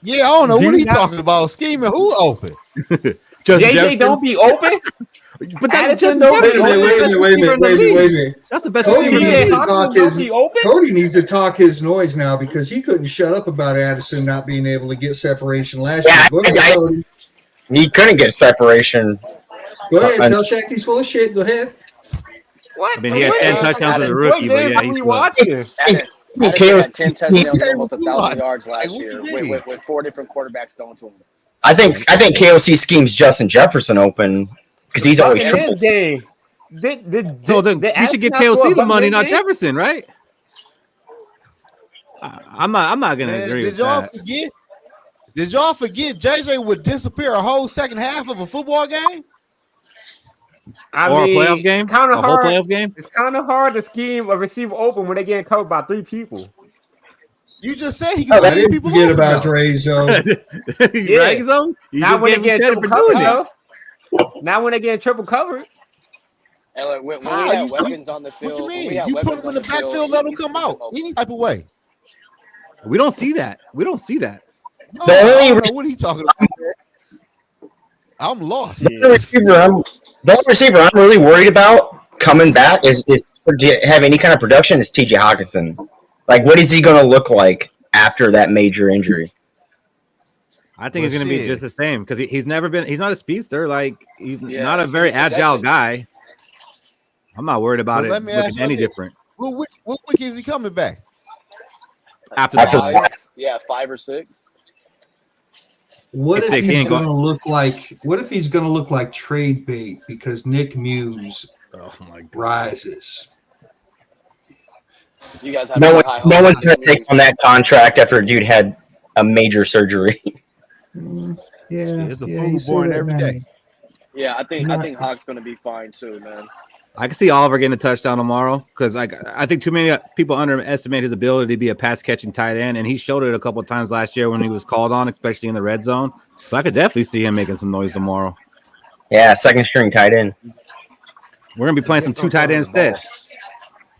Yeah, I don't know what are you talking about. Scheming who open? JJ Jefferson? Don't be open. But that's just wait a minute. That's the best Cody receiver. Cody needs to talk his noise now because he couldn't shut up about Addison not being able to get separation last year. Go ahead, Cody. He couldn't get separation. Go ahead, tell Shaq he's full of shit. Go ahead. What? I mean, he had 10 touchdowns as a rookie, but yeah, he's watching. Addison had 10 touchdowns and almost 1,000 yards last year with 4 different quarterbacks going to him. I think KOC schemes Justin Jefferson open because he's always triple. So then you should give KOC the money, not Jefferson, right? I'm not gonna agree with that. Did y'all forget JJ would disappear a whole second half of a football game? I Or mean, a playoff game? Kind of A whole hard. playoff game? It's kind of hard to scheme a receiver open when they get covered by 3 people. You just said he can I didn't forget about Dre's though. Right, zone? Now when they get triple covered, though. Now when they get triple covered. And like, when we have weapons on the field, What you mean? You put him in the backfield, let him come out any type of way. We don't see that. What are you talking about? I'm lost. The only receiver I'm really worried about coming back is to have any kind of production is TJ Hawkinson. Like, what is he going to look like after that major injury? I think he's going to be just the same because he's not a speedster. Like, he's not a very agile guy. I'm not worried about it looking any different. What week is he coming back? After 5 or 6. What if he's going to look like? What if he's going to look like trade bait because Nick Muse rises? You guys have no one's going to take on that contract after a dude had a major surgery. Yeah, it's a food born every day. Yeah, I think Hawk's gonna be fine too, man. I can see Oliver getting a touchdown tomorrow because I think too many people underestimate his ability to be a pass catching tight end, and he showed it a couple of times last year when he was called on, especially in the red zone. So I could definitely see him making some noise tomorrow. Yeah, second string tight end. We're gonna be playing some two tight end sets.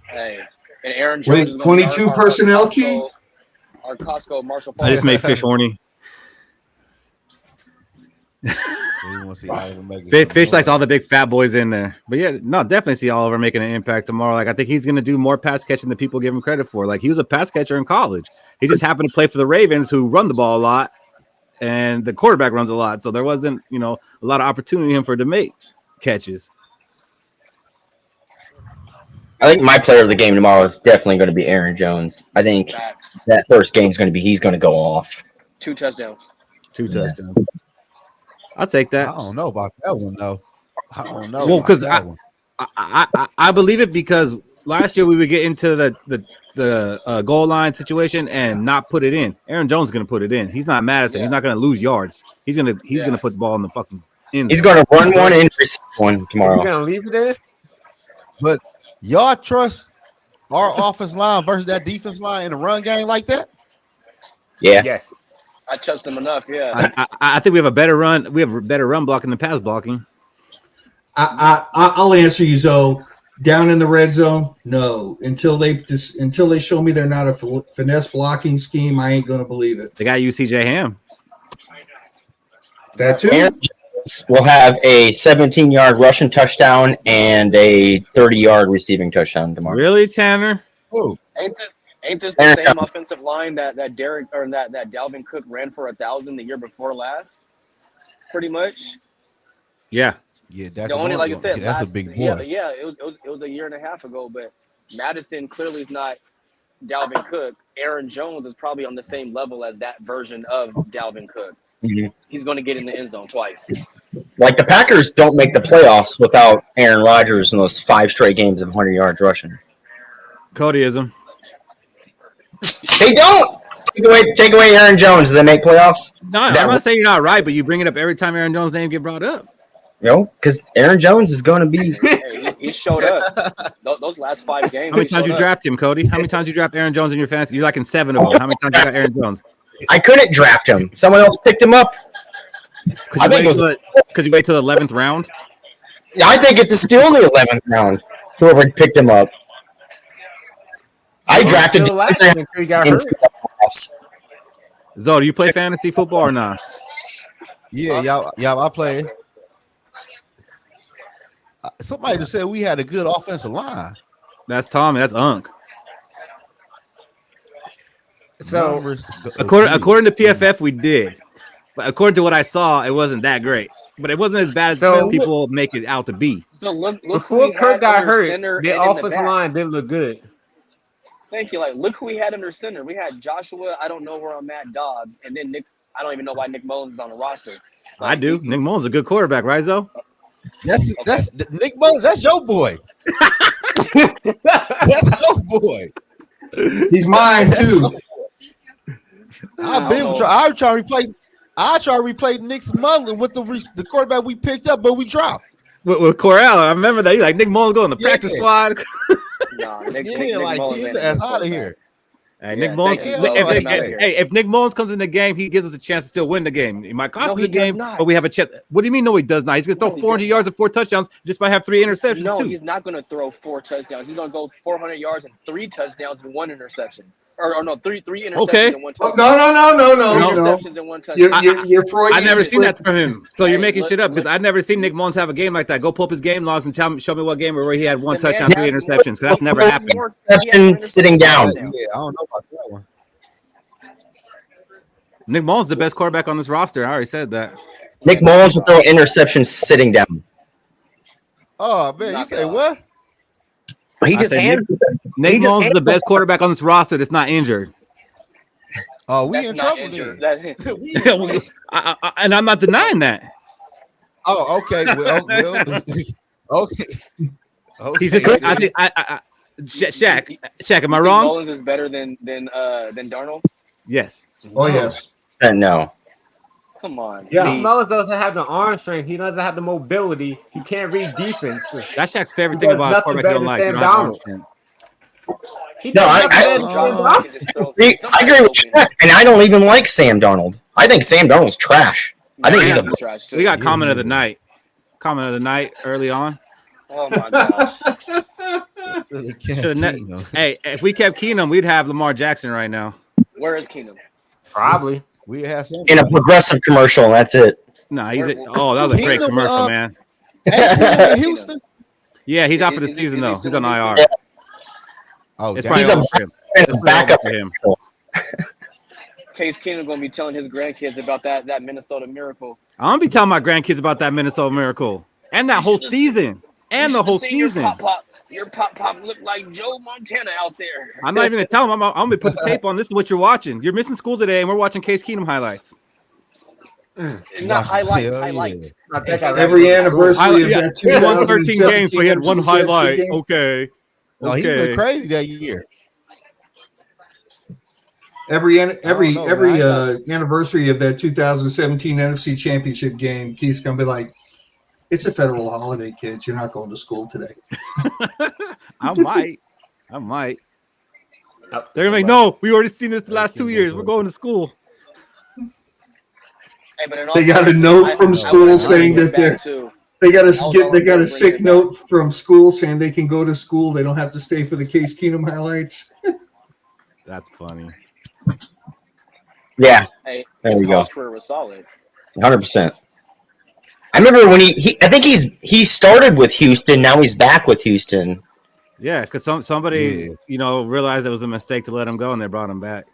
Hey, and Aaron Jones Wait, is gonna be 22 personnel key? Our Costco Marshall. I just made Fish horny. Fish likes all the big fat boys in there. But yeah, no, definitely see Oliver making an impact tomorrow. Like I think he's gonna do more pass catching than people give him credit for. Like he was a pass catcher in college. He just happened to play for the Ravens, who run the ball a lot, and the quarterback runs a lot. So there wasn't, a lot of opportunity for him to make catches. I think my player of the game tomorrow is definitely going to be Aaron Jones. I think that first game is going to be he's going to go off. 2 touchdowns. 2 touchdowns. I'll take that. I don't know about that one though. I don't know. Well, because I believe it because last year we would get into the goal line situation and not put it in. Aaron Jones is going to put it in. He's not Madison. He's not going to lose yards. He's going to put the ball in the fucking end. He's going to run one and receive one tomorrow. You're going to leave it there? But y'all trust our offense line versus that defense line in a run game like that? Yeah. Yes. I trust him enough. Yeah. I think we have a better run. We have a better run blocking than pass blocking. I'll answer you, Zoe. Down in the red zone, no. Until they show me they're not a finesse blocking scheme, I ain't gonna believe it. They got you, CJ Ham. That too. Aaron Jones will have a 17-yard rushing touchdown and a 30-yard receiving touchdown tomorrow. Really, Tanner? Oh, Ain't this the same offensive line that Derek or that Dalvin Cook ran for 1,000 the year before last? Pretty much. Yeah. Yeah, that's the only, like I said, that's a big boy. Yeah, it was a year and a half ago, but Madison clearly is not Dalvin Cook. Aaron Jones is probably on the same level as that version of Dalvin Cook. Mm-hmm. He's going to get in the end zone twice. Like the Packers don't make the playoffs without Aaron Rodgers in those 5 straight games of 100 yards rushing. Codyism. They don't. Take away Aaron Jones. Do they make playoffs? No, I'm not saying you're not right, but you bring it up every time Aaron Jones' name get brought up. Because Aaron Jones is going to be. Hey, he showed up. Those last 5 games. How many times you draft him, Cody? How many times you draft Aaron Jones in your fantasy? You're like in 7 of them. How many times you got Aaron Jones? I couldn't draft him. Someone else picked him up. Because you wait till the 11th round? I think it's still in the 11th round. Whoever picked him up. I drafted him. Zo, do you play fantasy football or not? Yeah, I play. Somebody just said we had a good offensive line. That's Tommy. That's Unk. So, according to PFF, we did. But according to what I saw, it wasn't that great. But it wasn't as bad as people make it out to be. So look before Kirk got hurt, the offensive line didn't look good. Thank you. Like, look who we had under center. We had Joshua, I don't know where I'm at, Dobbs, and then Nick. I don't even know why Nick Mullins is on the roster. Like, I do. Nick Mullins is a good quarterback, right, Zo? That's Nick Mullins. That's your boy. That's your boy. He's mine too. I try to replace Nick Mullins with the quarterback we picked up, but we dropped. With Corral, I remember that. You're like, Nick Mullins going to the practice squad. Nah, Nick Mullins get the ass out of here. Hey, Nick Mullins. If Nick Mullins comes in the game, he gives us a chance to still win the game. He might cost us the game, but we have a chance. What do you mean? No, he does not. He's going to throw 400 yards and 4 touchdowns. Just might have 3 interceptions. No, too. He's not going to throw 4 touchdowns. He's going to go 400 yards and 3 touchdowns and 1 interception. Or no, three interceptions and 1 touchdown. No. Interceptions and 1 touchdown. You're Freudian. I've never seen that from him. So you're making shit up because I've never seen Nick Mullins have a game like that. Go pull up his game logs and show me what game where he had 1 touchdown, 3 interceptions. Because that's never happened. Sitting down. Yeah, I don't know about that one. Nick Mullins is the best quarterback on this roster. I already said that. Nick Mullins will throw interceptions sitting down. Oh man, you say what? He just Nick Mullins is the best quarterback on this roster that's not injured. Oh, we That's in not trouble injured. then. And I'm not denying that. Oh, okay. Well, okay. He's just. I think. Shaq. Am I wrong? Mullins is better than Darnold. Yes. Oh yes. No. Come on. Yeah. Nick Mullins doesn't have the arm strength. He doesn't have the mobility. He can't read defenses. That's Shaq's favorite He thing does about a nothing quarterback better you don't than like. You Sam don't have arm Donald. strength. He No, does I- nothing I- better than Sam Donald. I agree with Shaq, and I don't even like Sam Donald. I think Sam Donald's trash. I think he's a. trash too. We got comment of the night. Comment of the night early on. Oh my gosh. Hey, if we kept Keenum, we'd have Lamar Jackson right now. Where is Keenum? Probably. We have some In a progressive commercial, that's it. Nah, that was a great Keenum, commercial, man. in Houston. Yeah, he's out for the Is he season though. still He's on in IR. Houston? Oh, It's Jackson. probably over for him. It's backup. Case Keenum gonna be telling his grandkids about that Minnesota miracle. I'm gonna be telling my grandkids about that Minnesota Miracle and that whole season and the whole season. Your pop looked like Joe Montana out there. I'm not even gonna tell them. I'm gonna put the tape on. This is what you're watching. You're missing school today, and we're watching Case Keenum highlights. Not highlights. Hell Highlights. Every anniversary of that He won 13 games, but he had 2017 one highlight. game. Okay. No, he went crazy that year. Every know, anniversary of that 2017 NFC Championship game, Keith's gonna be like, "It's a federal holiday, kids. You're not going to school today." I might. They're gonna be like, no, we already seen this the last 2 years. We're going to school. Hey, but in all They got a seriousness, note from I school wanna saying bring that it they're back too. they got was a already sick bringing it note from school saying they can go to school. They don't have to stay for the Case Keenum highlights. That's funny. Yeah, Hey, there his we go. college career was solid. 100%. I remember when I think he started with Houston. Now he's back with Houston. Yeah, because somebody realized it was a mistake to let him go, and they brought him back.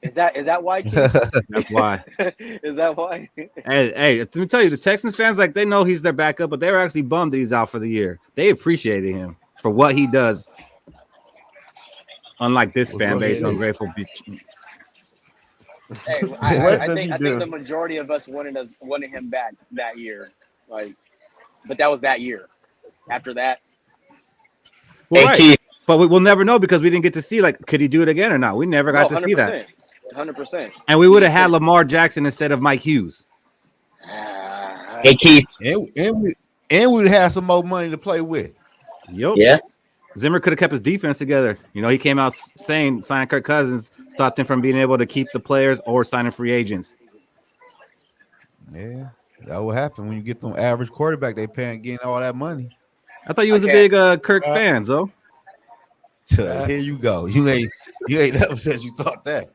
Is that why? That's why. Is that why? Hey, let me tell you, the Texans fans, like, they know he's their backup, but they were actually bummed that he's out for the year. They appreciated him for what he does. Unlike this fan base, ungrateful bitch. Hey, I think the majority of us wanted him back that year, but that was that year. After that, Well, right. But we'll never know because we didn't get to see, could he do it again or not? We never got to see that. 100%. And we would have had Lamar Jackson instead of Mike Hughes. Hey, Keith. And we'd have some more money to play with. Yep. Yeah. Zimmer could have kept his defense together. He came out saying signing Kirk Cousins stopped him from being able to keep the players or signing free agents. Yeah, that will happen when you get them average quarterback. They getting all that money. I thought you was a big Kirk fan, though. Here you go. You ain't never said you thought that.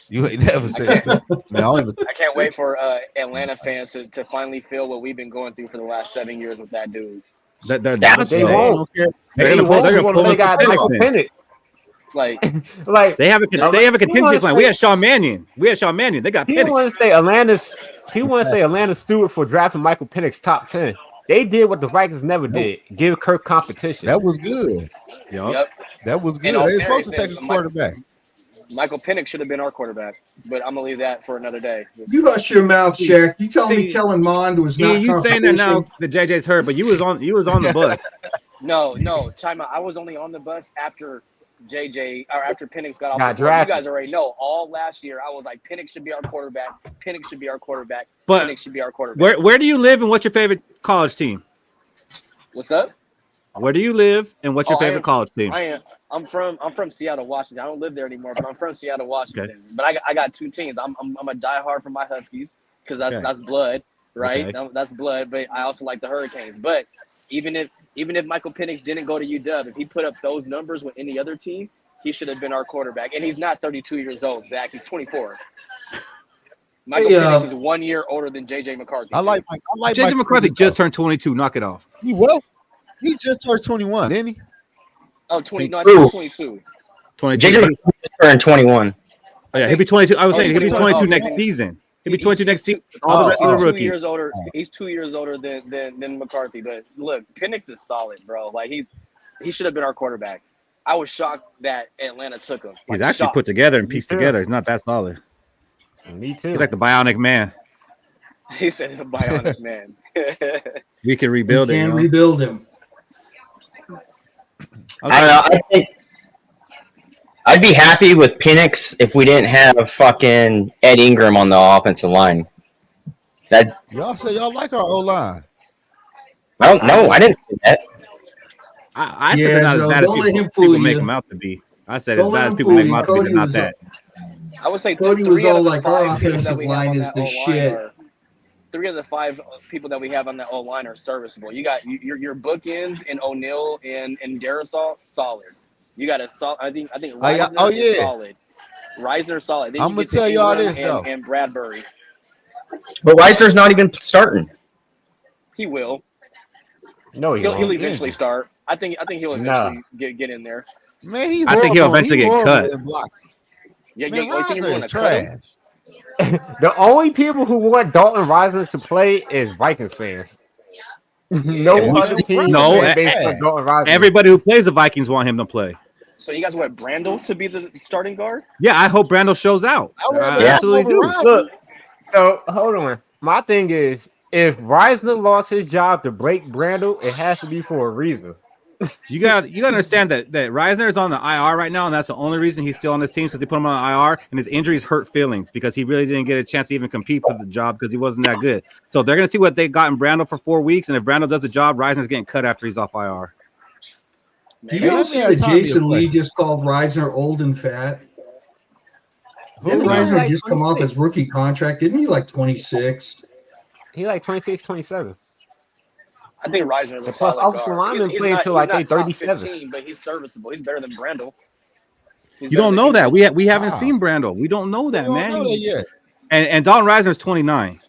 You ain't never said that. Man, I can't wait for Atlanta fans to finally feel what we've been going through for the last 7 years with that dude. They won't. They're gonna pull They got Michael Penix. They have a contingency plan. We had Sean Mannion. They got He Penix. want to say Atlanta steward for drafting Michael Penix top 10. They did what the Vikings never did: give Kirk competition. That was good. Yep. That was good. They were supposed to take a quarterback. Michael Penix should have been our quarterback, but I'm gonna leave that for another day. You hush your mouth, Shaq. You telling me Kellen Mond was not you saying that now that JJ's hurt, but you was on the bus. No, time out. I was only on the bus after JJ or after Penix got off Got the board. You drafted. guys already know. All last year, I was like, Penix should be our quarterback. Penix should be our quarterback. But Penix should be our quarterback. Where do you live and what's your favorite college team? What's up? Where do you live and what's your favorite college team? I'm from Seattle, Washington. I don't live there anymore, but I'm from Seattle, Washington. Okay. But I got two teams. I'm a diehard for my Huskies because that's blood, right? Okay. That's blood. But I also like the Hurricanes. But even if Michael Penix didn't go to UW, if he put up those numbers with any other team, he should have been our quarterback. And he's not 32 years old, Zach. He's 24. Michael Penix is 1 year older than JJ McCarthy. I like JJ McCarthy just turned 22. Knock it off. He just turned 21, didn't he? Oh, 20. No, I think he's 22. 22. JJ McCarthy just turned 21. Oh, yeah, he'll be 22. I was saying he'll be 22 next season. He'll be 22 next season. All the rest of the rookie. 2 years older. He's 2 years older than McCarthy. But look, Penix is solid, bro. He should have been our quarterback. I was shocked that Atlanta took him. He's actually put together and pieced together. He's not that solid. Me too. He's like the bionic man. He said the bionic man. We can rebuild him. Rebuild him. I don't know. I think I'd be happy with Penix if we didn't have fucking Ed Ingram on the offensive line. That Y'all say y'all like our O line. I don't know. I didn't say that. I said they're not as bad as don't let him people fool make you. them out to be. I said Don't as let bad as him people fool make them you. out to be. They're not that. I would say Cody was three out all of the like, our five people that offensive we have line on is that the O-line shit. are 3 of the 5 people that we have on that O-line are serviceable. You got your bookends and O'Neal and Darisaw, solid. You got a solid. I think Reisner is solid. Reisner's solid. Then I'm you gonna get to tell y'all Ingram this though. and Bradbury. But Reisner's not even starting. He will. No, he He'll won't. eventually start. I think he'll eventually get in there. Man, he I think he'll horrible. eventually He get horrible cut. in blocking. Yeah, Man, you think you're Reisner going is to cut him? trash. The only people who want Dalton Reisner to play is Vikings fans. No Yeah, other man, team Reisner fan is base trash. for Dalton Reisner. Everybody who plays the Vikings want him to play. So you guys want Brandel to be the starting guard? Yeah, I hope Brandel shows out. I would rather I have absolutely over do. Reisner. Look, so hold on. My thing is, if Reisner lost his job to break Brandel, it has to be for a reason. You got to understand that Reisner is on the IR right now, and that's the only reason he's still on this team because they put him on the IR, and his injuries hurt feelings because he really didn't get a chance to even compete for the job because he wasn't that good. So they're gonna see what they got in Brandel for 4 weeks, and if Brandel does the job, Reisner's getting cut after he's off IR. Do Maybe. y'all see that Jason Lee just called Reisner old and fat? Didn't Who? Reisner Like just come off 26. his rookie contract? Didn't he like 26? He like 26, 27. I think Reisner is a And plus, solid offensive guard. linemen play not, until like they not top 37. 15, but he's serviceable. He's better than Brandel. You don't know that. We haven't seen Brandel. We don't know that, We man. don't know that yet. And Dalton Reisner's 29.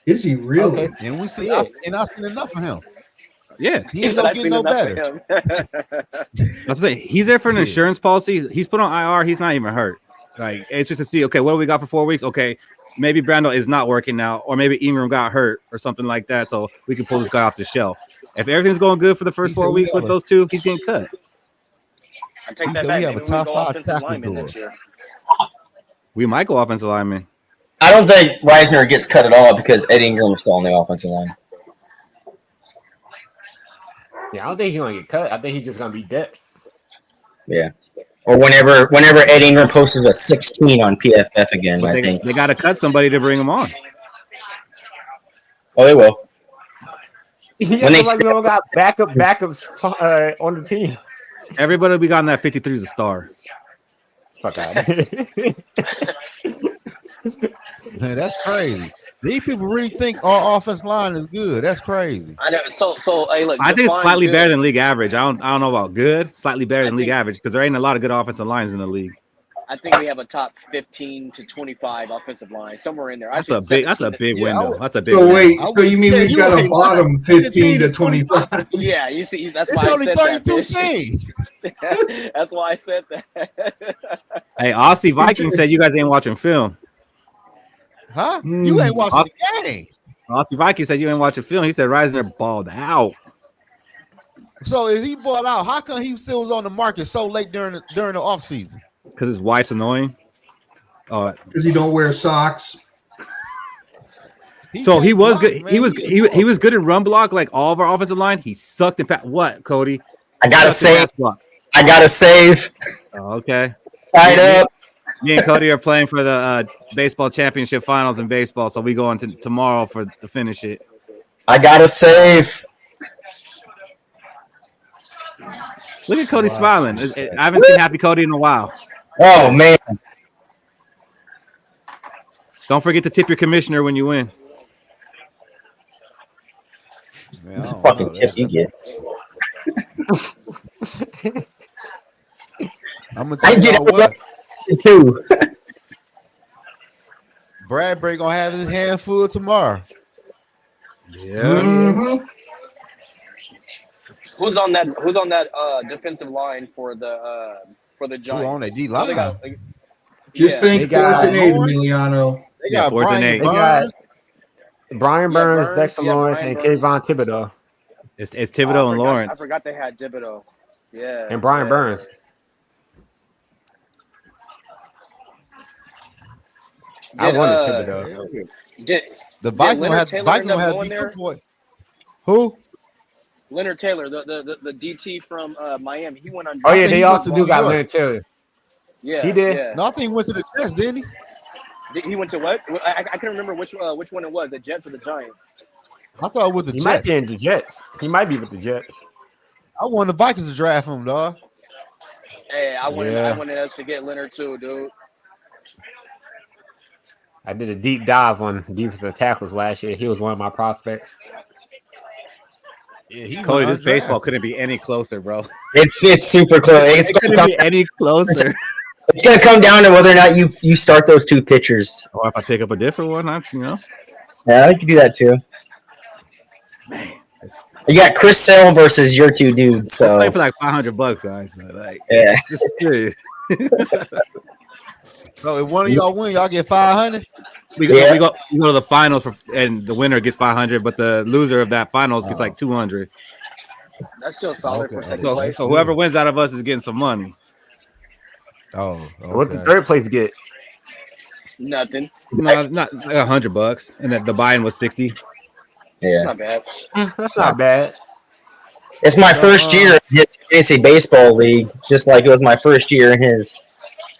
Is he really? Okay. And we see Yeah. I seen enough of him. Yeah. He ain't gonna get no better. Let's say he's there for an insurance policy. He's put on IR. He's not even hurt. Like it's just to see, okay, what do we got for 4 weeks? Okay, maybe Brandel is not working now, or maybe Ingram got hurt or something like that. So we can pull this guy off the shelf. If everything's going good for the first 4 weeks with those two, he's getting cut. I take He that said back. we have Maybe a top go 5 offensive tackle lineman duo. next year. We might go offensive lineman. I don't think Reisner gets cut at all because Ed Ingram is still on the offensive line. Yeah, I don't think he's gonna get cut. I think he's just gonna be depth. Yeah. Or whenever Ed Ingram posts a 16 on PFF again, But I think. they got to cut somebody to bring him on. Oh, they will. Yeah, When they like we don't got backups on the team. Everybody we got in that 53 is a star. Fuck out. Man, that's crazy. These people really think our offense line is good. That's crazy. I know. So hey, look. I think it's define slightly good. better than league average. I don't know about good. Slightly better than league average because there ain't a lot of good offensive lines in the league. I think we have a top 15 to 25 offensive line, somewhere in there. That's a big window. That's a big So window. wait, so you mean we got a bottom 15 to 25? Yeah, you see, that's It's why only I said 32 that. teams. That's why I said that. Hey, Aussie Vikings said you guys ain't watching film. Huh? You ain't watching the game. Aussie Vikings said you ain't watching film. He said Reisner balled out. So if he bought out, how come he still was on the market so late during the offseason? Because his wife's annoying. Oh, Because he don't wear socks. So he was good. He was good in run block, like all of our offensive line. He sucked in pass. What, Cody? I gotta Sucked in save. pass block. I gotta save. Oh, okay. Tied up. Me and Cody are playing for the baseball championship finals in baseball, so we go into tomorrow to finish it. I gotta save. Look at Cody smiling. I haven't seen Happy Cody in a while. Oh man! Don't forget to tip your commissioner when you win. Man, That's a fucking tip you get. I'm gonna tell y'all what. Too. Bradbury gonna have his hand full tomorrow. Yeah. Mm-hmm. Who's on that defensive line for the Giants? Who on that D Oh, they line? got- Just think They got 4th and 8, Lawrence. Emiliano. They Yeah, got 4th and Brian 8. They got Burns. Brian Yeah, Burns, Burns, Dexter yeah, Lawrence, Brian and Burns. Kayvon Thibodeau. It's Oh, Thibodeau and Lawrence. I forgot they had Thibodeau. Yeah. And Brian yeah. Burns. I wanted Thibodeau. Did The Vikings Leonard have Taylor end up have going D there? boy. Who? Leonard Taylor, the DT from Miami, he went on. Oh yeah, think they he also went to do New got York. Leonard Taylor. Yeah, he did. Yeah. No, I think he went to the Jets, didn't he? He went to what? I can't remember which one it was, the Jets or the Giants. I thought it was the He might Jets. be in the Jets. He might be with the Jets. I want the Vikings to draft him, dog. Hey, I Yeah. wanted us to get Leonard too, dude. I did a deep dive on defensive tackles last year. He was one of my prospects. Yeah, he Cody, went this baseball undrafted. couldn't be any closer, bro. It's super close. It's It gonna couldn't come, be any closer. it's gonna come down to whether or not you start those two pitchers. Or if I pick up a different one, Yeah, I can do that too. You got Chris Sale versus your two dudes. We'll play So for like $500, guys. So, like, Yeah. this is serious. So if one of y'all win, y'all get 500. We go to the finals and the winner gets 500, but the loser of that finals gets like 200. That's still solid for second So place. whoever wins out of us is getting some money. Oh, What the third place get? Nothing. No, not like $100, and then the buy-in was 60. It's yeah, not bad. That's not bad. it's my first year in his fantasy baseball league, just like it was my first year in his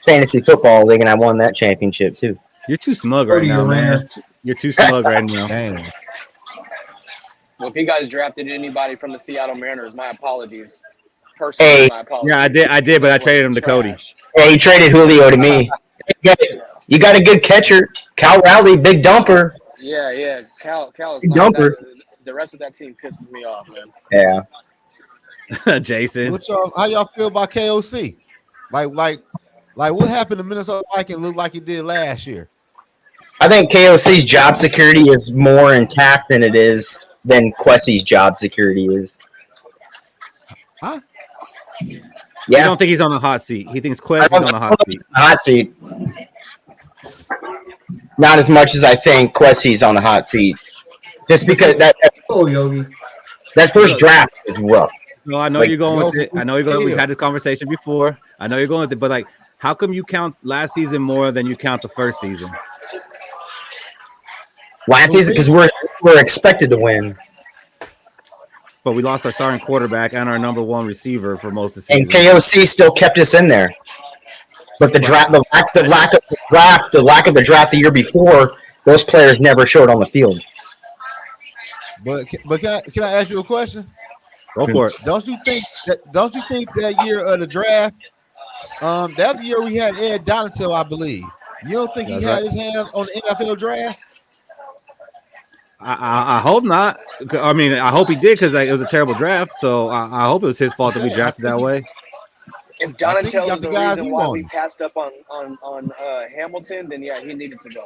fantasy football league, and I won that championship too. You're too smug right Cody, now, you're man. winner. You're too smug right now. Dang. Well, if you guys drafted anybody from the Seattle Mariners, my apologies. Personally, Hey. my apologies. Yeah, I did, but I traded him to Cody. Trash. Yeah, he traded Julio to me. You got a good catcher, Cal Raleigh, big dumper. Yeah. Cal is Big like dumper. the rest of that team pisses me off, man. Yeah, Jason. How y'all feel about KOC? Like what happened to Minnesota Vikings look like it did last year? I think KOC's job security is more intact than Quessie's job security is. Huh? I Yeah, don't think he's on the hot seat. He thinks Quest is on the hot seat. hot seat. Not as much as I think Quessie's on the hot seat. Just because that Oh, Yogi. first draft is rough. So I know Like, you're going with it. I know you're going. We've Yeah. had this conversation before. I know you're going with it, but like, how come you count last season more than you count the first season? Last season, because we're expected to win. But we lost our starting quarterback and our number one receiver for most of the And season. KOC still kept us in there. But the lack of the draft the year before, those players never showed on the field. But can I ask you a question? Go for it. Don't you think that year of the draft, that year we had Ed Donatel, I believe. You don't think he That's had right. his hands on the NFL draft? I hope not. I mean, I hope he did because it was a terrible draft. So I hope it was his fault that we drafted that way. If I think he Donatel got is the the guys reason he why we wanted. passed up on Hamilton, then yeah, he needed to go.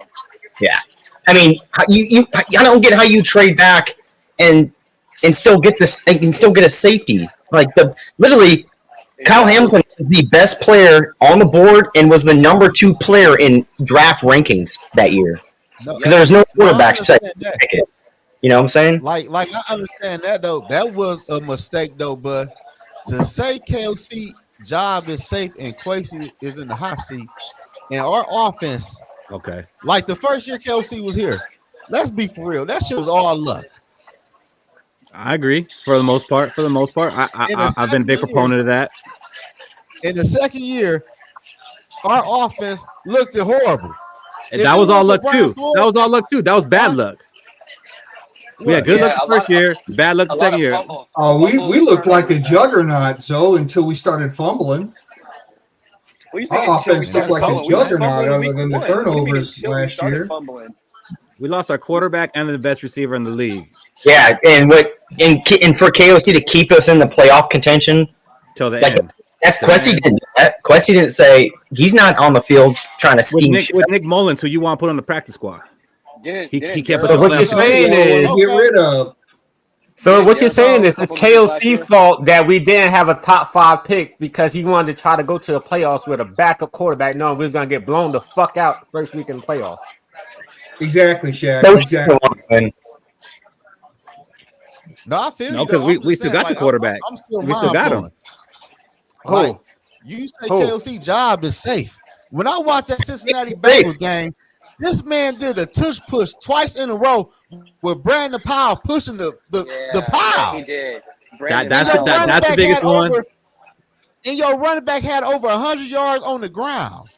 Yeah, I mean, I don't get how you trade back and still get this and still get a safety. Like literally, Kyle Hamilton is the best player on the board and was the number 2 player in draft rankings that year No, because there was no no, I quarterbacks to understand that. pick it. You know what I'm saying? Like I understand that though. That was a mistake though, but to say KOC job is safe and Quasi is in the hot seat, and our offense, Okay. like the first year KOC was here, let's be for real. That shit was all luck. I agree for the most part. I've been a big proponent of that. In the second year, our offense looked horrible. And If that it was all wasn't luck Brian too. Floyd- That was all luck too. That was bad luck. We had good Yeah, luck the a first lot- year, bad luck the A lot second of year. fumbles. Oh, we Fumbles, looked like a turnovers. juggernaut, Zoe, until we started fumbling. What you say Our until we offense started looked like a fumbling? We was juggernaut fumbling other week than the one. What do you mean turnovers until we last started year. fumbling? We lost our quarterback and the best receiver in the league Yeah, and for KOC to keep us in the playoff contention, till the Like, end. that's Till the Quessy end. didn't do that. Quessy didn't say he's not on the field trying to With scheme Nick, shit. with Nick Mullins, who you want to put on the practice squad. He kept us So in what the you're playoffs. saying is, Get rid of. so Yeah, what you're yeah, saying so is a it's couple games last year. KOC's fault that we didn't have a top 5 pick because he wanted to try to go to the playoffs with a backup quarterback, knowing we was gonna get blown the fuck out first week in the playoffs. Exactly, Shaq. Coach Exactly. didn't want to win. No, I feel No, you. because though. we I'm just still saying, got the like, quarterback. I'm still We still got him. mind-blowing. Like, Who? you say Who? KOC job is safe. When I watched that Cincinnati It's safe. Bengals game, this man did a tush push twice in a row with Brandon Powell pushing the pile. he did. That's And your running the back biggest had one. and your running back had over 100 yards on the ground.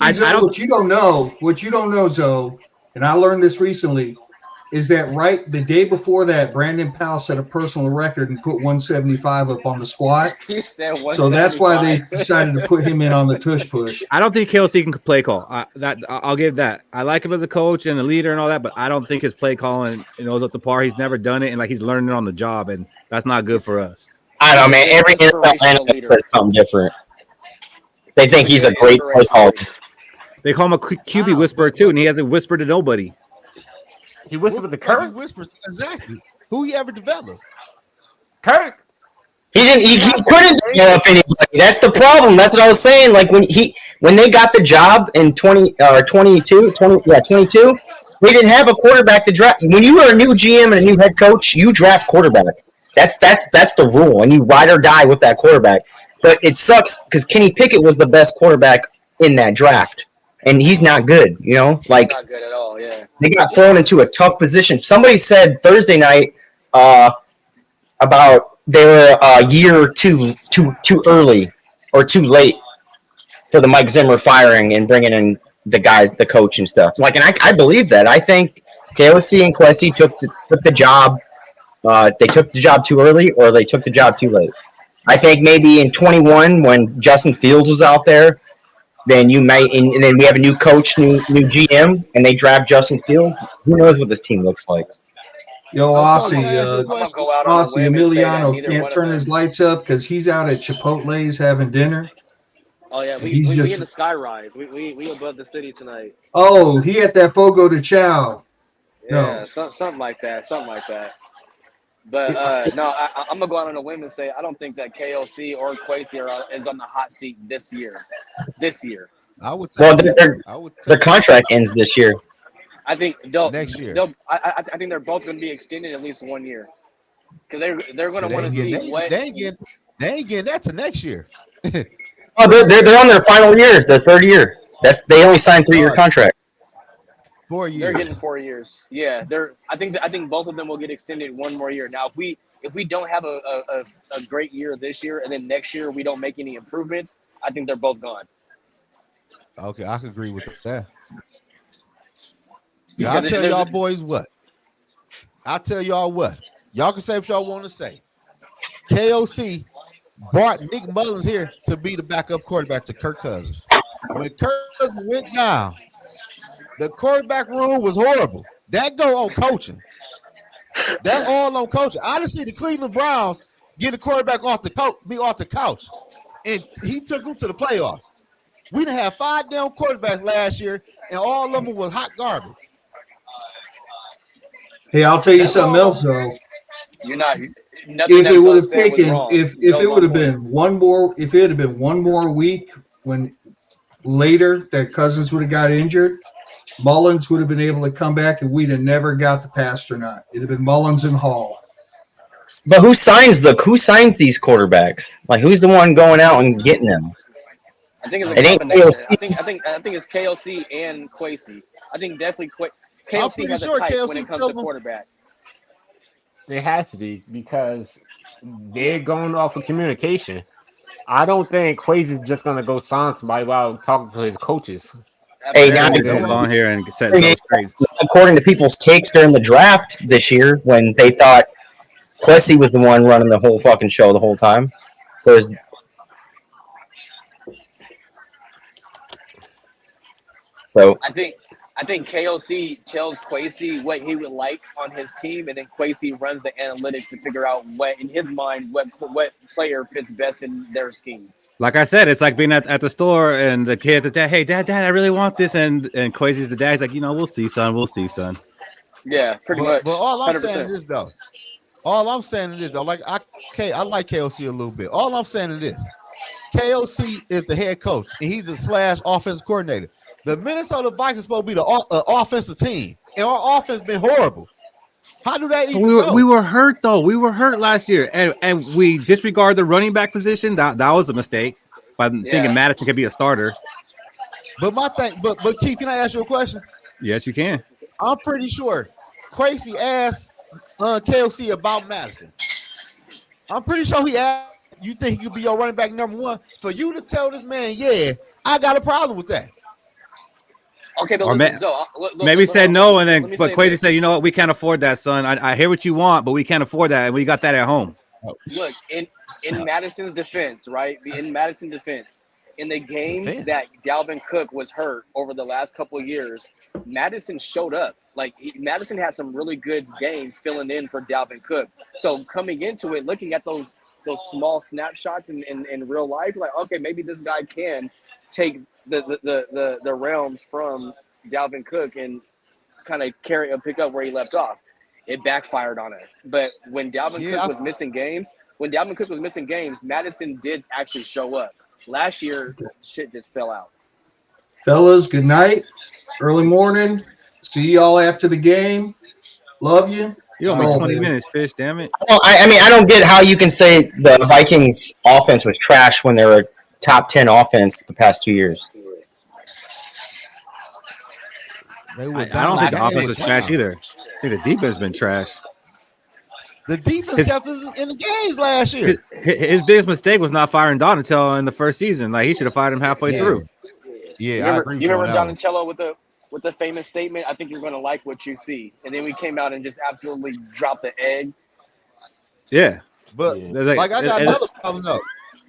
I don't. What you don't know, Zoe, and I learned this recently, is that right the day before that, Brandon Powell set a personal record and put 175 up on the squat. He said 175. So that's why they decided to put him in on the tush push. I don't think KLC can play call. I'll give that. I like him as a coach and a leader and all that, but I don't think his play calling is up to par. He's never done it, and like he's learning it on the job, and that's not good for us. I don't know, man. Every NFL analyst says something different. They think he's a great play caller. They call him a QB whisperer too, and he hasn't whispered to nobody. He whispered with the Kirk. He whispers exactly. Who he ever developed? Kirk. He didn't. He couldn't develop anybody. That's the problem. That's what I was saying. Like when they got the job in 22, they didn't have a quarterback to draft. When you are a new GM and a new head coach, you draft quarterbacks. That's the rule, and you ride or die with that quarterback. But it sucks because Kenny Pickett was the best quarterback in that draft, and he's not good. Like not good at all. Yeah, they got thrown into a tough position. Somebody said Thursday night about they were a year too early or too late for the Mike Zimmer firing and bringing in the coach and stuff. Like, and I believe that. I think KOC and Kwesi took the job. They took the job too early, or they took the job too late. I think maybe in 21, when Justin Fields was out there, then you might, and then we have a new coach, new GM, and they draft Justin Fields. Who knows what this team looks like? Yo, Aussie Emiliano can't turn his lights up because he's out at Chipotle's having dinner. Oh yeah, we in the sky rise. We above the city tonight. Oh, he at that Fogo de Chao. Yeah, something like that. But no, I'm gonna go out on a whim and say I don't think that KOC or Kwesi is on the hot seat this year. I would say their contract ends this year. I think next year. I think they're both going to be extended at least 1 year because they're going to want to see what they ain't getting that to next year. Oh, they're on their final year, their third year. They only signed 3-year contract. 4 years. They're getting 4 years. Yeah, I think both of them will get extended 1 more year. Now, if we don't have a great year this year and then next year we don't make any improvements, I think they're both gone. Okay, I can agree with that. Yeah, I'll tell y'all boys what. I'll tell y'all what. Y'all can say what y'all want to say. KOC brought Nick Mullins here to be the backup quarterback to Kirk Cousins. When Kirk Cousins went down, the quarterback room was horrible. That go on coaching. That all on coaching. I didn't see the Cleveland Browns get a quarterback off the couch, and he took them to the playoffs. We done had 5 damn quarterbacks last year, and all of them was hot garbage. Hey, I'll tell you something else though. You're not. If it would have taken, if it would have been one more week when later that Cousins would have got injured, Mullins would have been able to come back, and we'd have never got the Pasternak. It'd have been Mullins and Hall. But who signs these quarterbacks? Like, who's the one going out and getting them? I think it's a combination. I think it's KOC and Kwesi. I think definitely KOC has a type when it comes to quarterback. It has to be because they're going off of communication. I don't think Kwesi's just going to go sign somebody while talking to his coaches. Hey, now on here and set those crazy. According to people's takes during the draft this year, when they thought Kwesi was the one running the whole fucking show the whole time, because I think KOC tells Kwesi what he would like on his team, and then Kwesi runs the analytics to figure out what, in his mind, what player fits best in their scheme. Like I said, it's like being at the store and the kid, the dad, hey, dad, I really want this. And Kwesi's the dad. He's like, we'll see, son. Yeah, pretty much. But all I'm 100%. saying is though, like I like KOC a little bit. All I'm saying is this. KOC is the head coach, and he's the / offensive coordinator. The Minnesota Vikings supposed to be the offensive team, and our offense been horrible. How do that even go? We were hurt though. We were hurt last year, and we disregard the running back position. That was a mistake by thinking Madison could be a starter. But my thing, but Keith, can I ask you a question? Yes, you can. I'm pretty sure Kwesi asked KOC about Madison. I'm pretty sure he asked, you think he could be your running back number 1? For you to tell this man, yeah, I got a problem with that. Okay, but Or listen, maybe said no, and then but Quasi this. said, you know what, we can't afford that, son. I hear what you want, but we can't afford that, and we got that at home. Look, in Madison's defense, right? In Madison's defense, in the games that Dalvin Cook was hurt over the last couple of years, Madison showed up. Like Madison had some really good games filling in for Dalvin Cook. So coming into it, looking at those small snapshots in real life, like okay, maybe this guy can take the realms from Dalvin Cook and kind of pick up where he left off. It backfired on us. But when Dalvin Cook was missing games, Madison did actually show up. Last year, shit just fell out. Fellas, good night. Early morning. See y'all after the game. Love you. You owe me 20 minutes, Fish. Damn it. I mean, I don't get how you can say the Vikings offense was trash when they were top 10 offense the past 2 years. I don't think the offense was trash either. I think the defense has been trash. The defense kept us in the games last year. His biggest mistake was not firing Donatello in the first season. Like he should have fired him halfway through. Yeah, you remember Donatello with the famous statement, I think you're going to like what you see. And then we came out and just absolutely dropped the egg. Yeah. But like I got another problem though.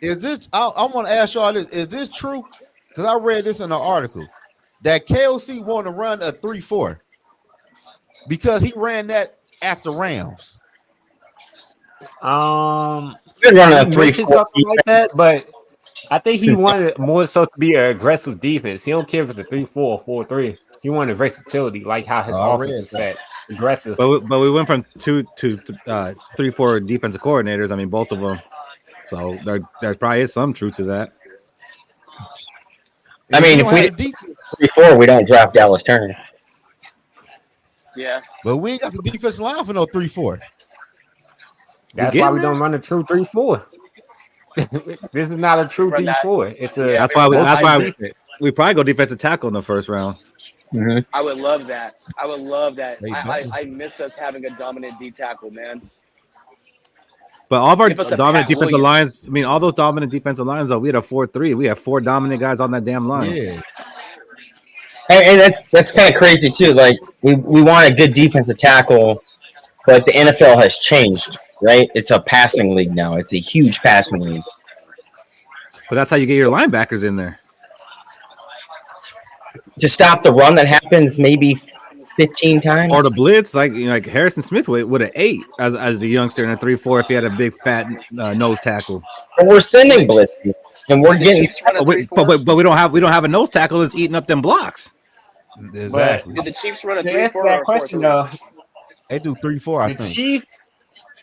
Is this I want to ask y'all this. Is this true? Because I read this in an article that KOC want to run a 3-4 because he ran that at the Rams. Could run a 3-4 something like that, but I think he wanted more so to be an aggressive defense. He don't care if it's a 3-4 or 4-3. He wanted versatility, like how his offense is set, aggressive. But we went from 2 to 3-4 defensive coordinators. I mean, both of them. So there probably is some truth to that. I mean, if we 3-4, we don't draft Dallas Turner. Yeah, but we ain't got the defensive line for no 3-4. That's why we don't run a true 3-4. This is not a true 3-4. It's a. That's why we probably go defensive tackle in the first round. Mm-hmm. I would love that. I miss us having a dominant D tackle, man. But all of our dominant defensive lines, I mean, all those dominant defensive lines, though, we had a 4-3. We have 4 dominant guys on that damn line. Yeah. And that's kind of crazy, too. Like, we want a good defensive tackle, but the NFL has changed, right? It's a passing league now. It's a huge passing league. But that's how you get your linebackers in there. To stop the run that happens maybe 15 times. Or the blitz, like Harrison Smith would have ate as a youngster in a 3-4 if he had a big fat nose tackle. But we're sending blitz, and we're getting. But we don't have a nose tackle that's eating up them blocks. Exactly. Did the Chiefs run a 3-4? Answer that question though. They do 3-4. I think.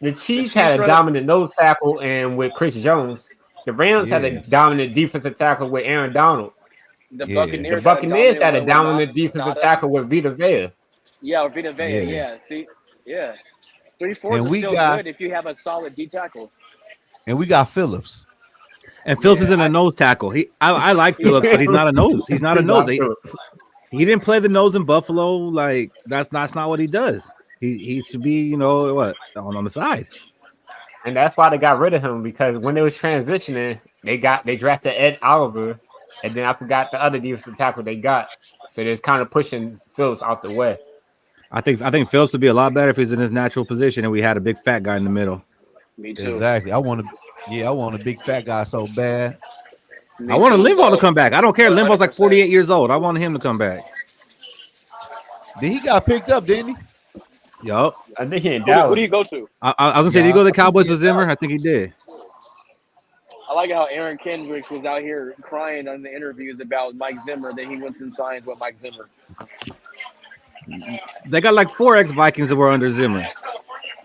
The Chiefs had a dominant nose tackle, and with Chris Jones, the Rams had a dominant defensive tackle with Aaron Donald. The Buccaneers had a dominant defensive tackle with Vita Vea. Yeah, Vita Vea. Yeah. See, 3-4 is still good if you have a solid D tackle. And we got Phillips. And Phillips isn't a nose tackle. I like Phillips, but he's not a nose. He's not a nose. He didn't play the nose in Buffalo. Like that's not what he does. He should be, on the side. And that's why they got rid of him, because when they was transitioning, they drafted Ed Oliver, and then I forgot the other defensive tackle they got. So they're kind of pushing Phillips out the way. I think Phillips would be a lot better if he's in his natural position and we had a big fat guy in the middle. Me too. Exactly. I want a big fat guy so bad. I want Limbaugh to come back. I don't care. Limbaugh's like 48 years old. I want him to come back. Then he got picked up, didn't he? Yup. I think he in Dallas. Who do you go to? I was gonna say, did he go to the Cowboys with Zimmer? I think he did. I like how Aaron Kendricks was out here crying on the interviews about Mike Zimmer, that he went and signs with Mike Zimmer. They got like 4 ex-Vikings that were under Zimmer.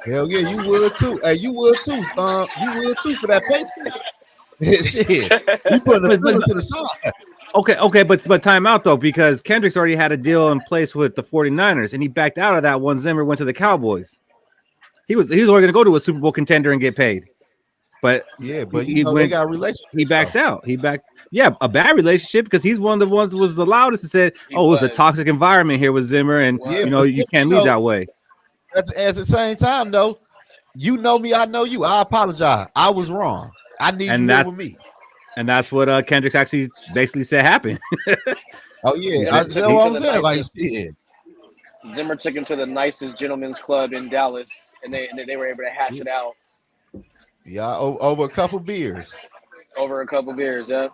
Hell yeah, you would too. Hey, you would too. You would too for that paycheck. Shit, you putting the foot to the side. Okay, but time out though, because Kendricks already had a deal in place with the 49ers, and he backed out of that when Zimmer went to the Cowboys. He was only going to go to a Super Bowl contender and get paid. But they got a relationship. He backed out. A bad relationship, because he's one of the ones that was the loudest and said, it was a toxic environment here with Zimmer, and you can't leave that way. At the same time, though, you know me, I know you. I apologize. I was wrong. I need you over me. And that's what Kendricks actually basically said happened. Oh yeah, Zimmer that's took what him I'm to the saying. Like nicest. shit. Zimmer took him to the nicest gentleman's club in Dallas, and they were able to hash it out Yeah, over a couple beers. over a couple beers. Yeah.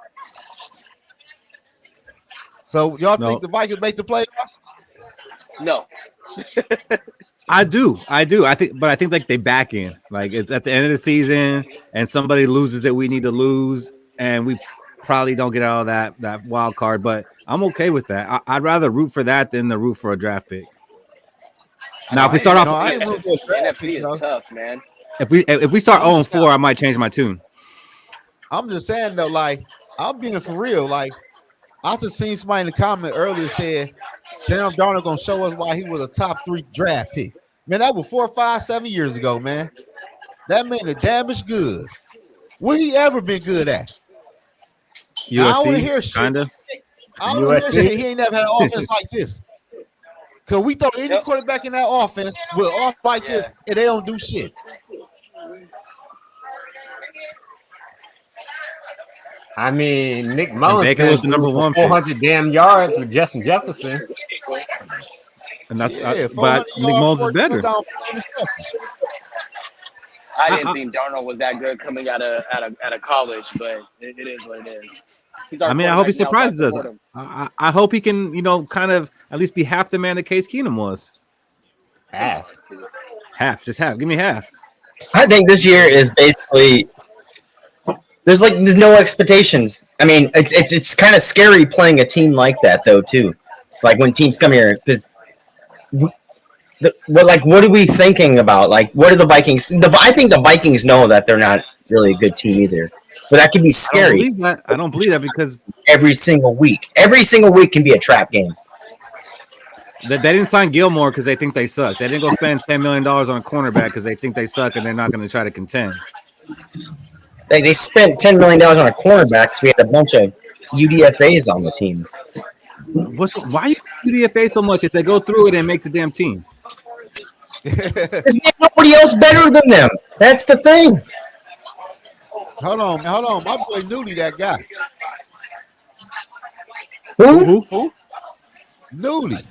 So y'all No. think the Vikings make the playoffs? No. I do. I think, but I think like they back in. Like it's at the end of the season, and somebody loses that we need to lose, and we probably don't get out of that wild card. But I'm okay with that. I'd rather root for that than to root for a draft pick. Now, if we start off, I ain't rooting for a draft NFC pick, is though. tough, man. if we start 0-4, I might change my tune. I'm just saying though, like I'm being for real. Like I just seen somebody in the comment earlier said, "Damn, Darnold gonna show us why he was a top 3 draft pick." Man, that was 4, 5, 7 years ago, man. That man the damaged goods. What he ever been good at? USC, I don't want to hear shit. kinda. I don't want to hear shit. He ain't never had an offense like this. Cause we throw any quarterback in that offense with off like this, and they don't do shit. I mean, Nick Mullins Baker was the number 1 pick. 400 damn yards with Justin Jefferson. And that's, Yeah, but Nick Mullins is better. I didn't think Darnold was that good coming out of college, but it is what it is. He's our I mean, I hope he quarterback now, surprises so I us. support him. I hope he can, kind of at least be half the man that Case Keenum was. Half. Just half. Give me half. I think this year is basically there's no expectations. I mean, it's kind of scary playing a team like that though too. Like when teams come here, because what are we thinking about? Like, what are the Vikings? I think the Vikings know that they're not really a good team either. But that can be scary. I don't believe that because every single week can be a trap game. They didn't sign Gilmore because they think they suck. They didn't go spend $10 million on a cornerback because they think they suck and they're not going to try to contend. They spent $10 million on a cornerback because we had a bunch of UDFAs on the team. Why you UDFA so much if they go through it and make the damn team? There's nobody else better than them. That's the thing. Hold on. My boy Nudie, that guy. Who? Nudie.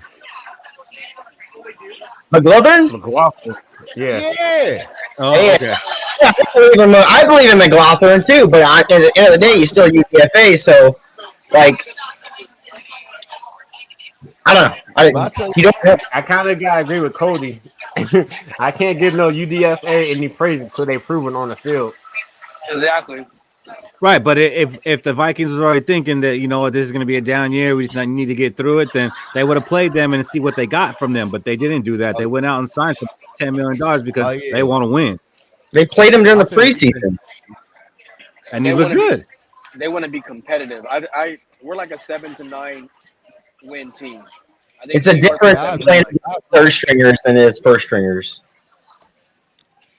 McLaughlin? Yeah. Oh, okay. Yeah, I believe in McLaughlin too, but at the end of the day, you still UDFA. So, like, I don't know. I kind of gotta agree with Cody. I can't give no UDFA any praise until they prove it on the field. Exactly. Right, but if the Vikings was already thinking that this is going to be a down year, we just need to get through it, then they would have played them and see what they got from them. But they didn't do that. They went out and signed for $10 million because they want to win. They played them during the preseason, and they look good. They want to be competitive. We're like a 7 to 9 win team. I think it's a difference in playing third stringers than it is first stringers.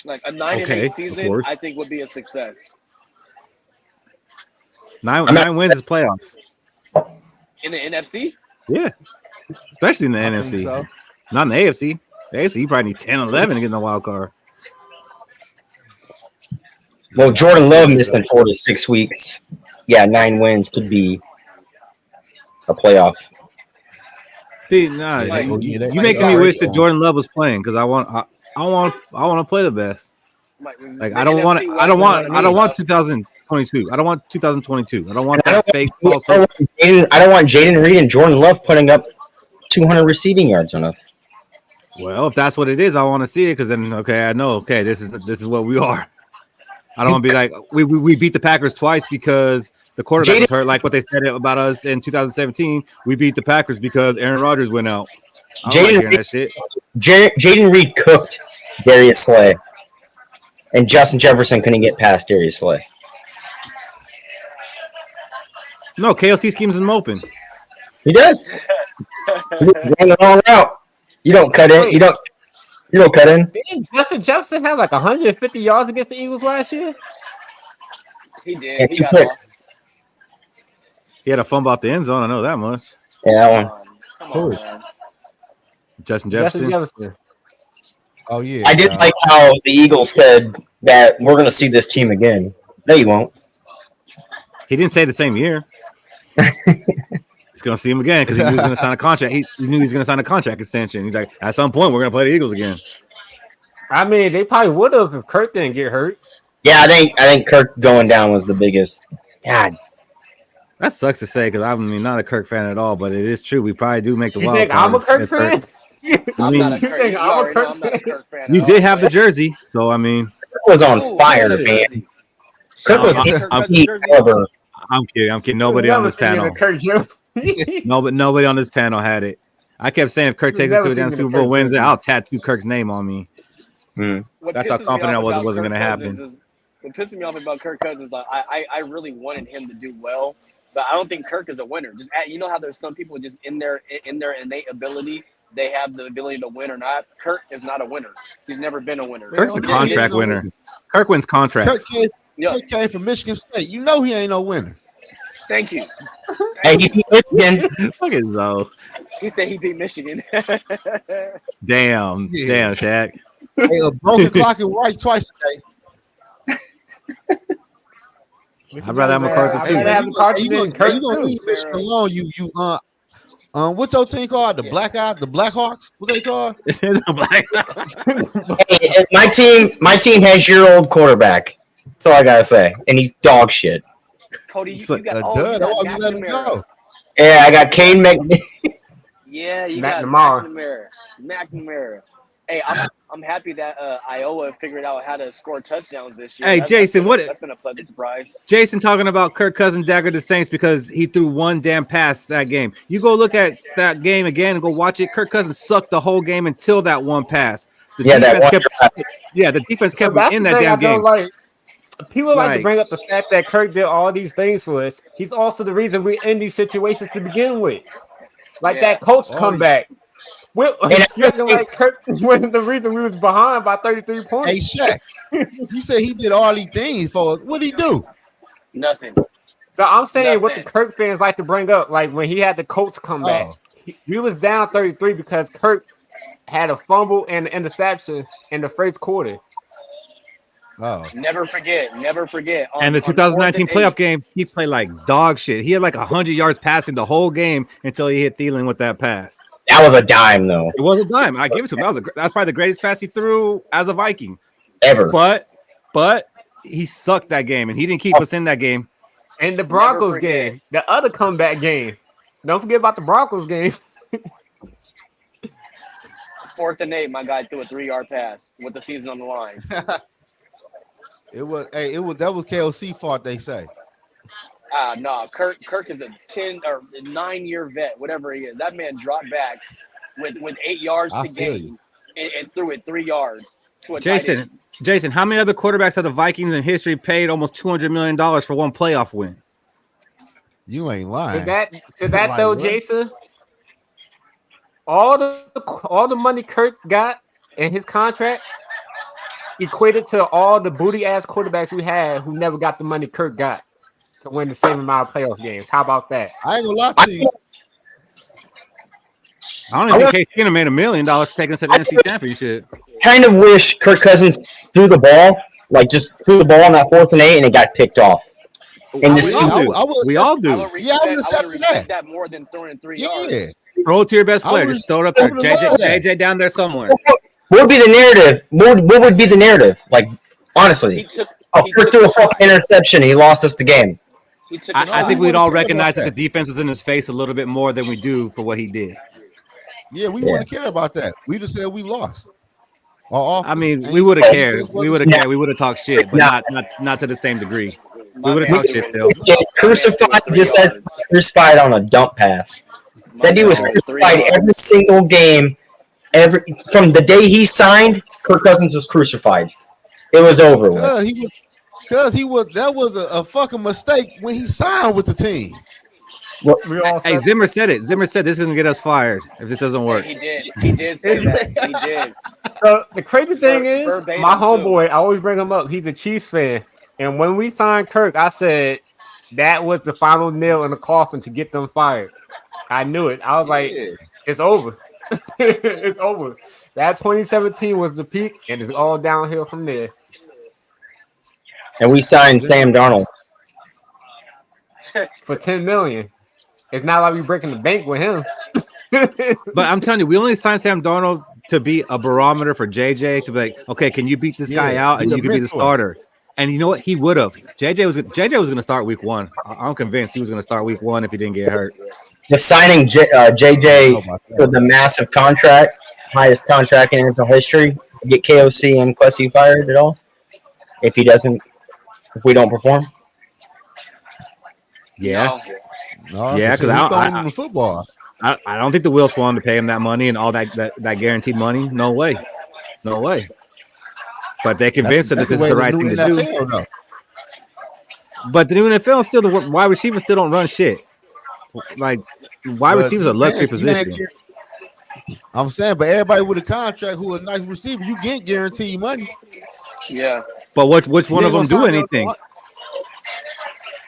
Like a 9-8 season, I think would be a success. 9 wins is playoffs. In the NFC? Yeah. Especially in the NFC. So. Not in the AFC. The AFC, you probably need 10-11 to get in the wild card. Well, Jordan Love missing 4 to 6 weeks. Yeah, 9 wins could be a playoff. See, you making me wish that Jordan Love was playing because I want to play the best. Like I don't want 2022. I don't want 2022. I don't want that fake false hope. I don't want Jaden Reed and Jordan Love putting up 200 receiving yards on us. Well, if that's what it is, I want to see it because then I know this is what we are. I don't want to be like we beat the Packers twice because the quarterback was hurt, like what they said about us in 2017. We beat the Packers because Aaron Rodgers went out. Jaden Reed cooked Darius Slay, and Justin Jefferson couldn't get past Darius Slay. No, KLC schemes him open. He does. He's going the wrong route. You don't cut in. You don't cut in. Didn't Justin Jefferson had like 150 yards against the Eagles last year? He did. Yeah, he got lost. He had a fumble out the end zone. I know that much. Yeah, that one. Come on, man. Justin Jefferson. Oh yeah. I did like how the Eagles said that we're going to see this team again. No, you won't. He didn't say the same year. It's gonna see him again because he knew he was gonna sign a contract. He knew he was gonna sign a contract extension. He's like, at some point, we're gonna play the Eagles again. I mean, they probably would have if Kirk didn't get hurt. Yeah, I think Kirk going down was the biggest. God, that sucks to say because I'm not a Kirk fan at all, but it is true. We probably do make the You wild think card. I'm a Kirk fan? I mean, you think I'm a Kirk fan? You did have the jersey, so I mean, Kirk was on fire, man. Kirk was. I'm kidding. Nobody on this panel. Nobody on this panel had it. I kept saying if Kirk takes us to the Super Bowl wins it, I'll tattoo Kirk's name on me. That's how confident I was it wasn't going to happen. What pisses me off about Kirk Cousins, like I really wanted him to do well, but I don't think Kirk is a winner. Just you know how there's some people just in their innate ability, they have the ability to win or not. Kirk is not a winner. He's never been a winner. Kirk's a contract winner. Kirk wins contracts. Kirk came from Michigan State. You know he ain't no winner. Thank you. Hey, he beat Michigan. Look at Zoe. He said he beat Michigan. Damn, Shaq. Hey, a broken clock and right twice a day. I'd rather have McCarthy too. You gonna leave Michigan alone? What's your team called? The Blackhawks? What they called? Hey, my team has your old quarterback. That's all I gotta say, and he's dog shit. Cody, you got McNamara. Yeah, I got Kane McNamara. Yeah, you got McNamara. Hey, I'm happy that Iowa figured out how to score touchdowns this year. Hey, Jason, that's been a pleasant surprise. Jason talking about Kirk Cousins dagger the Saints because he threw one damn pass that game. You go look at that game again and go watch it. Kirk Cousins sucked the whole game until that one pass. The defense kept him in that damn game. People like to bring up the fact that Kirk did all these things for us. He's also the reason we're in these situations to begin with. That Colts comeback. Kirk was the reason we was behind by 33 points. Hey, Shaq, you said he did all these things for us. What did he do? Nothing. So I'm saying what the Kirk fans like to bring up, like when he had the Colts comeback, we was down 33 because Kirk had a fumble and an interception in the first quarter. Oh, never forget. And the 2019 playoff game, he played like dog shit. He had like 100 yards passing the whole game until he hit Thielen with that pass. That was a dime, though. It was a dime. I give it to him. That's probably the greatest pass he threw as a Viking ever. But he sucked that game, and he didn't keep us in that game. And the Broncos game, the other comeback game. Don't forget about the Broncos game. 4th and 8, my guy threw a 3-yard pass with the season on the line. That was KOC fault, they say. No, Kirk is a 10 or 9-year vet, whatever he is. That man dropped back with 8 yards to gain and threw it 3 yards to a Jason, how many other quarterbacks have the Vikings in history paid almost $200 million for one playoff win? You ain't lying. To that though, Jason, all the money Kirk got in his contract equated to all the booty ass quarterbacks we had who never got the money Kirk got to win the same amount of playoff games. How about that? I ain't gonna lie to you. I don't even think Case Keenum made $1 million taking us to the NFC Championship. Kind of wish Kirk Cousins threw the ball, just threw the ball on that 4th and 8, and it got picked off. And we all do. I would respect that more than throwing 3 yards. Throw it to your best player. Just throw it up there. JJ down there somewhere. What would be the narrative? What would be the narrative? Honestly. Kirk threw a fucking interception. He lost us the game. I think we'd all recognize that the defense was in his face a little bit more than we do for what he did. Yeah, we wouldn't care about that. We just said we lost. I mean, we would have cared. We would have cared. We would have talked shit, but not to the same degree. We would have talked shit though. Crucified just as crucified on a dump pass. That dude was crucified every single game. From the day he signed, Kirk Cousins was crucified. It was over with. That was a fucking mistake when he signed with the team. Hey, Zimmer said it. Zimmer said this is gonna get us fired if this doesn't work. He did say that. He did. So the crazy thing is, my homeboy, I always bring him up. He's a Chiefs fan, and when we signed Kirk, I said that was the final nail in the coffin to get them fired. I knew it. I was like, it's over. It's over. That 2017 was the peak, and it's all downhill from there. And we signed Sam Darnold for $10 million. It's not like we breaking the bank with him. But I'm telling you, we only signed Sam Darnold to be a barometer for JJ to be like, okay, can you beat this guy out and you can be the starter? And you know what? He would have. JJ was going to start week 1. I'm convinced he was going to start week 1 if he didn't get hurt. The signing JJ for the massive contract, highest contract in NFL history, get KOC and Quessy fired at all? If we don't perform? Yeah. No, yeah, because I the football. I don't think the Wills wanted to pay him that money and all that guaranteed money. No way. But they convinced him that this is the right thing to do. But the new NFL still the wide receivers still don't run shit. Like wide receivers are luxury position. I'm saying, but everybody with a contract who a nice receiver, you get guaranteed money. Yeah. But which one of them do anything?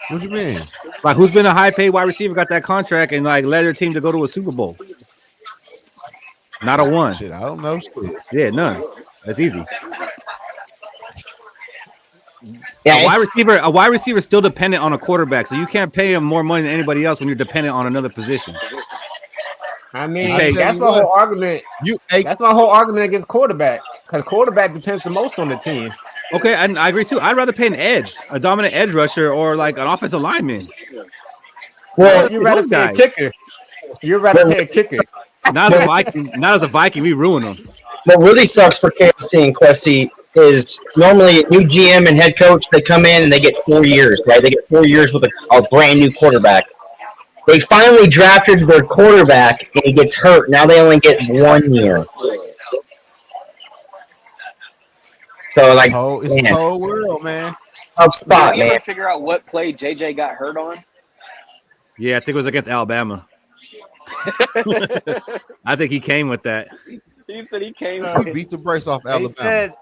What you mean? Like who's been a high paid wide receiver, got that contract and like led their team to go to a Super Bowl? Not a one. Shit, I don't know. Yeah, none. That's easy. Yeah, a wide receiver is still dependent on a quarterback, so you can't pay him more money than anybody else when you're dependent on another position. I mean, that's my whole argument. That's my whole argument against quarterback, because quarterback depends the most on the team. Okay, I agree too. I'd rather pay an edge, a dominant edge rusher, or like an offensive lineman. Well, you'd rather pay a kicker. You'd rather pay a kicker. Not as a Viking, we ruin them. What really sucks for KFC and Quessy is normally a new GM and head coach, they come in and they get 4 years, right? They get 4 years with a brand new quarterback. They finally drafted their quarterback and he gets hurt. Now they only get 1 year. So, like, it's a whole world, man. Tough spot, Did you man. ever figure out what play JJ got hurt on? Yeah, I think it was against Alabama. I think he came with that. He said he came. He beat the brakes off Alabama.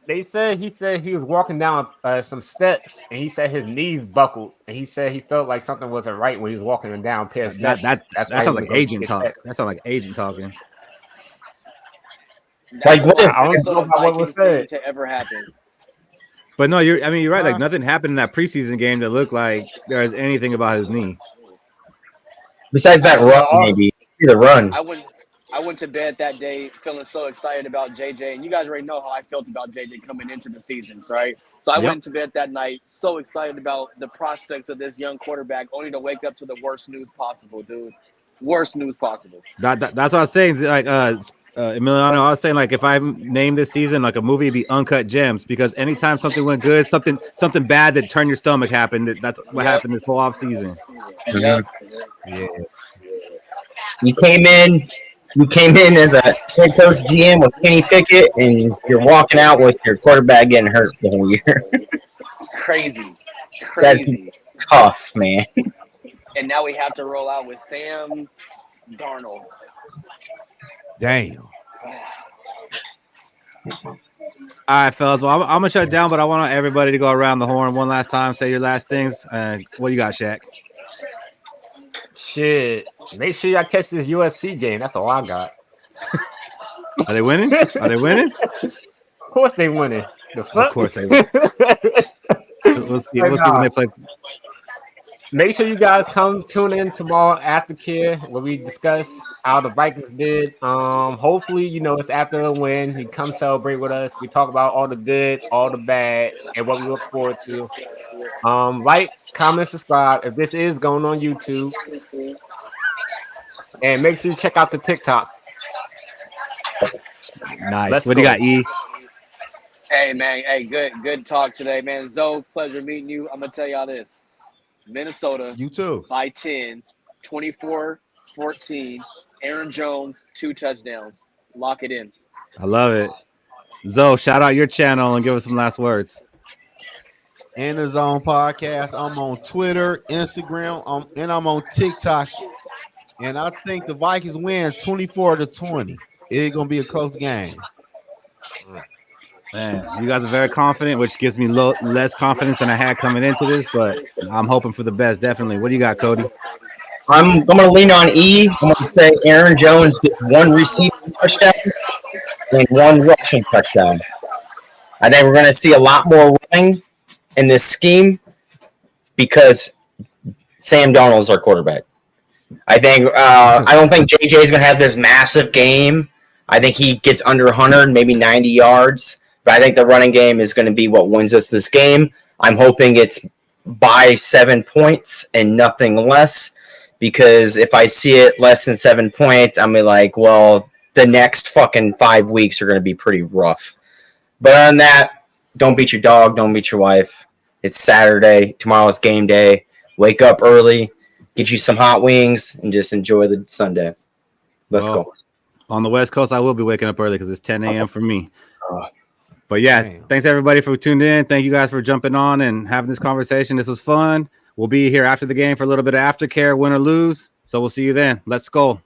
He said he was walking down some steps and he said his knees buckled and he said he felt like something wasn't right when he was walking down pair of steps. That sounds like agent talk. That sounds like agent talking. Like what? I don't know what was said to ever happen. But no, you're right. Like nothing happened in that preseason game that looked like there was anything about his knee. Besides that run, maybe the run. I went to bed that day feeling so excited about JJ, and you guys already know how I felt about JJ coming into the season, right? So I went to bed that night so excited about the prospects of this young quarterback, only to wake up to the worst news possible, dude. Worst news possible. That's what I was saying. Like Emiliano, I was saying like if I named this season like a movie, it'd be Uncut Gems, because anytime something went good, something bad that turned your stomach happened. That's what happened this whole off season. Yeah. You came in as a head coach GM with Kenny Pickett, and you're walking out with your quarterback getting hurt the whole year. Crazy. That's tough, man. And now we have to roll out with Sam Darnold. Damn. All right, fellas. Well, I'm gonna shut it down, but I want everybody to go around the horn one last time. Say your last things. What you got, Shaq? Shit. Make sure y'all catch this USC game. That's all I got. Are they winning? Of course they winning. The fuck? Of course they win. We'll see when they play. Make sure you guys come tune in tomorrow after care where we discuss how the Vikings did. Hopefully, it's after a win. You come celebrate with us. We talk about all the good, all the bad, and what we look forward to. Like, comment, subscribe if this is going on YouTube. And make sure you check out the TikTok. Nice. What do you got, E? Hey, man. Hey, good talk today, man. Zoe, pleasure meeting you. I'm going to tell y'all this. Minnesota. You too. By 10, 24-14. Aaron Jones, 2 touchdowns. Lock it in. I love it. Zoe, shout out your channel and give us some last words. In the Zone Podcast. I'm on Twitter, Instagram, and I'm on TikTok. And I think the Vikings win 24-20. It's gonna be a close game. Man, you guys are very confident, which gives me less confidence than I had coming into this, but I'm hoping for the best, definitely. What do you got, Cody? I'm going to lean on E. I'm going to say Aaron Jones gets 1 receiving touchdown and 1 rushing touchdown. I think we're going to see a lot more running in this scheme because Sam Darnold is our quarterback. I think I don't think JJ is going to have this massive game. I think he gets under 100, maybe 90 yards. But I think the running game is going to be what wins us this game. I'm hoping it's by 7 points and nothing less. Because if I see it less than 7 points, I'm like, well, the next fucking 5 weeks are going to be pretty rough. But other than that, don't beat your dog. Don't beat your wife. It's Saturday. Tomorrow's game day. Wake up early. Get you some hot wings and just enjoy the Sunday. Let's go. On the West Coast, I will be waking up early because it's 10 a.m. for me. But yeah, thanks everybody for tuning in. Thank you guys for jumping on and having this conversation. This was fun. We'll be here after the game for a little bit of aftercare, win or lose. So we'll see you then. Let's go.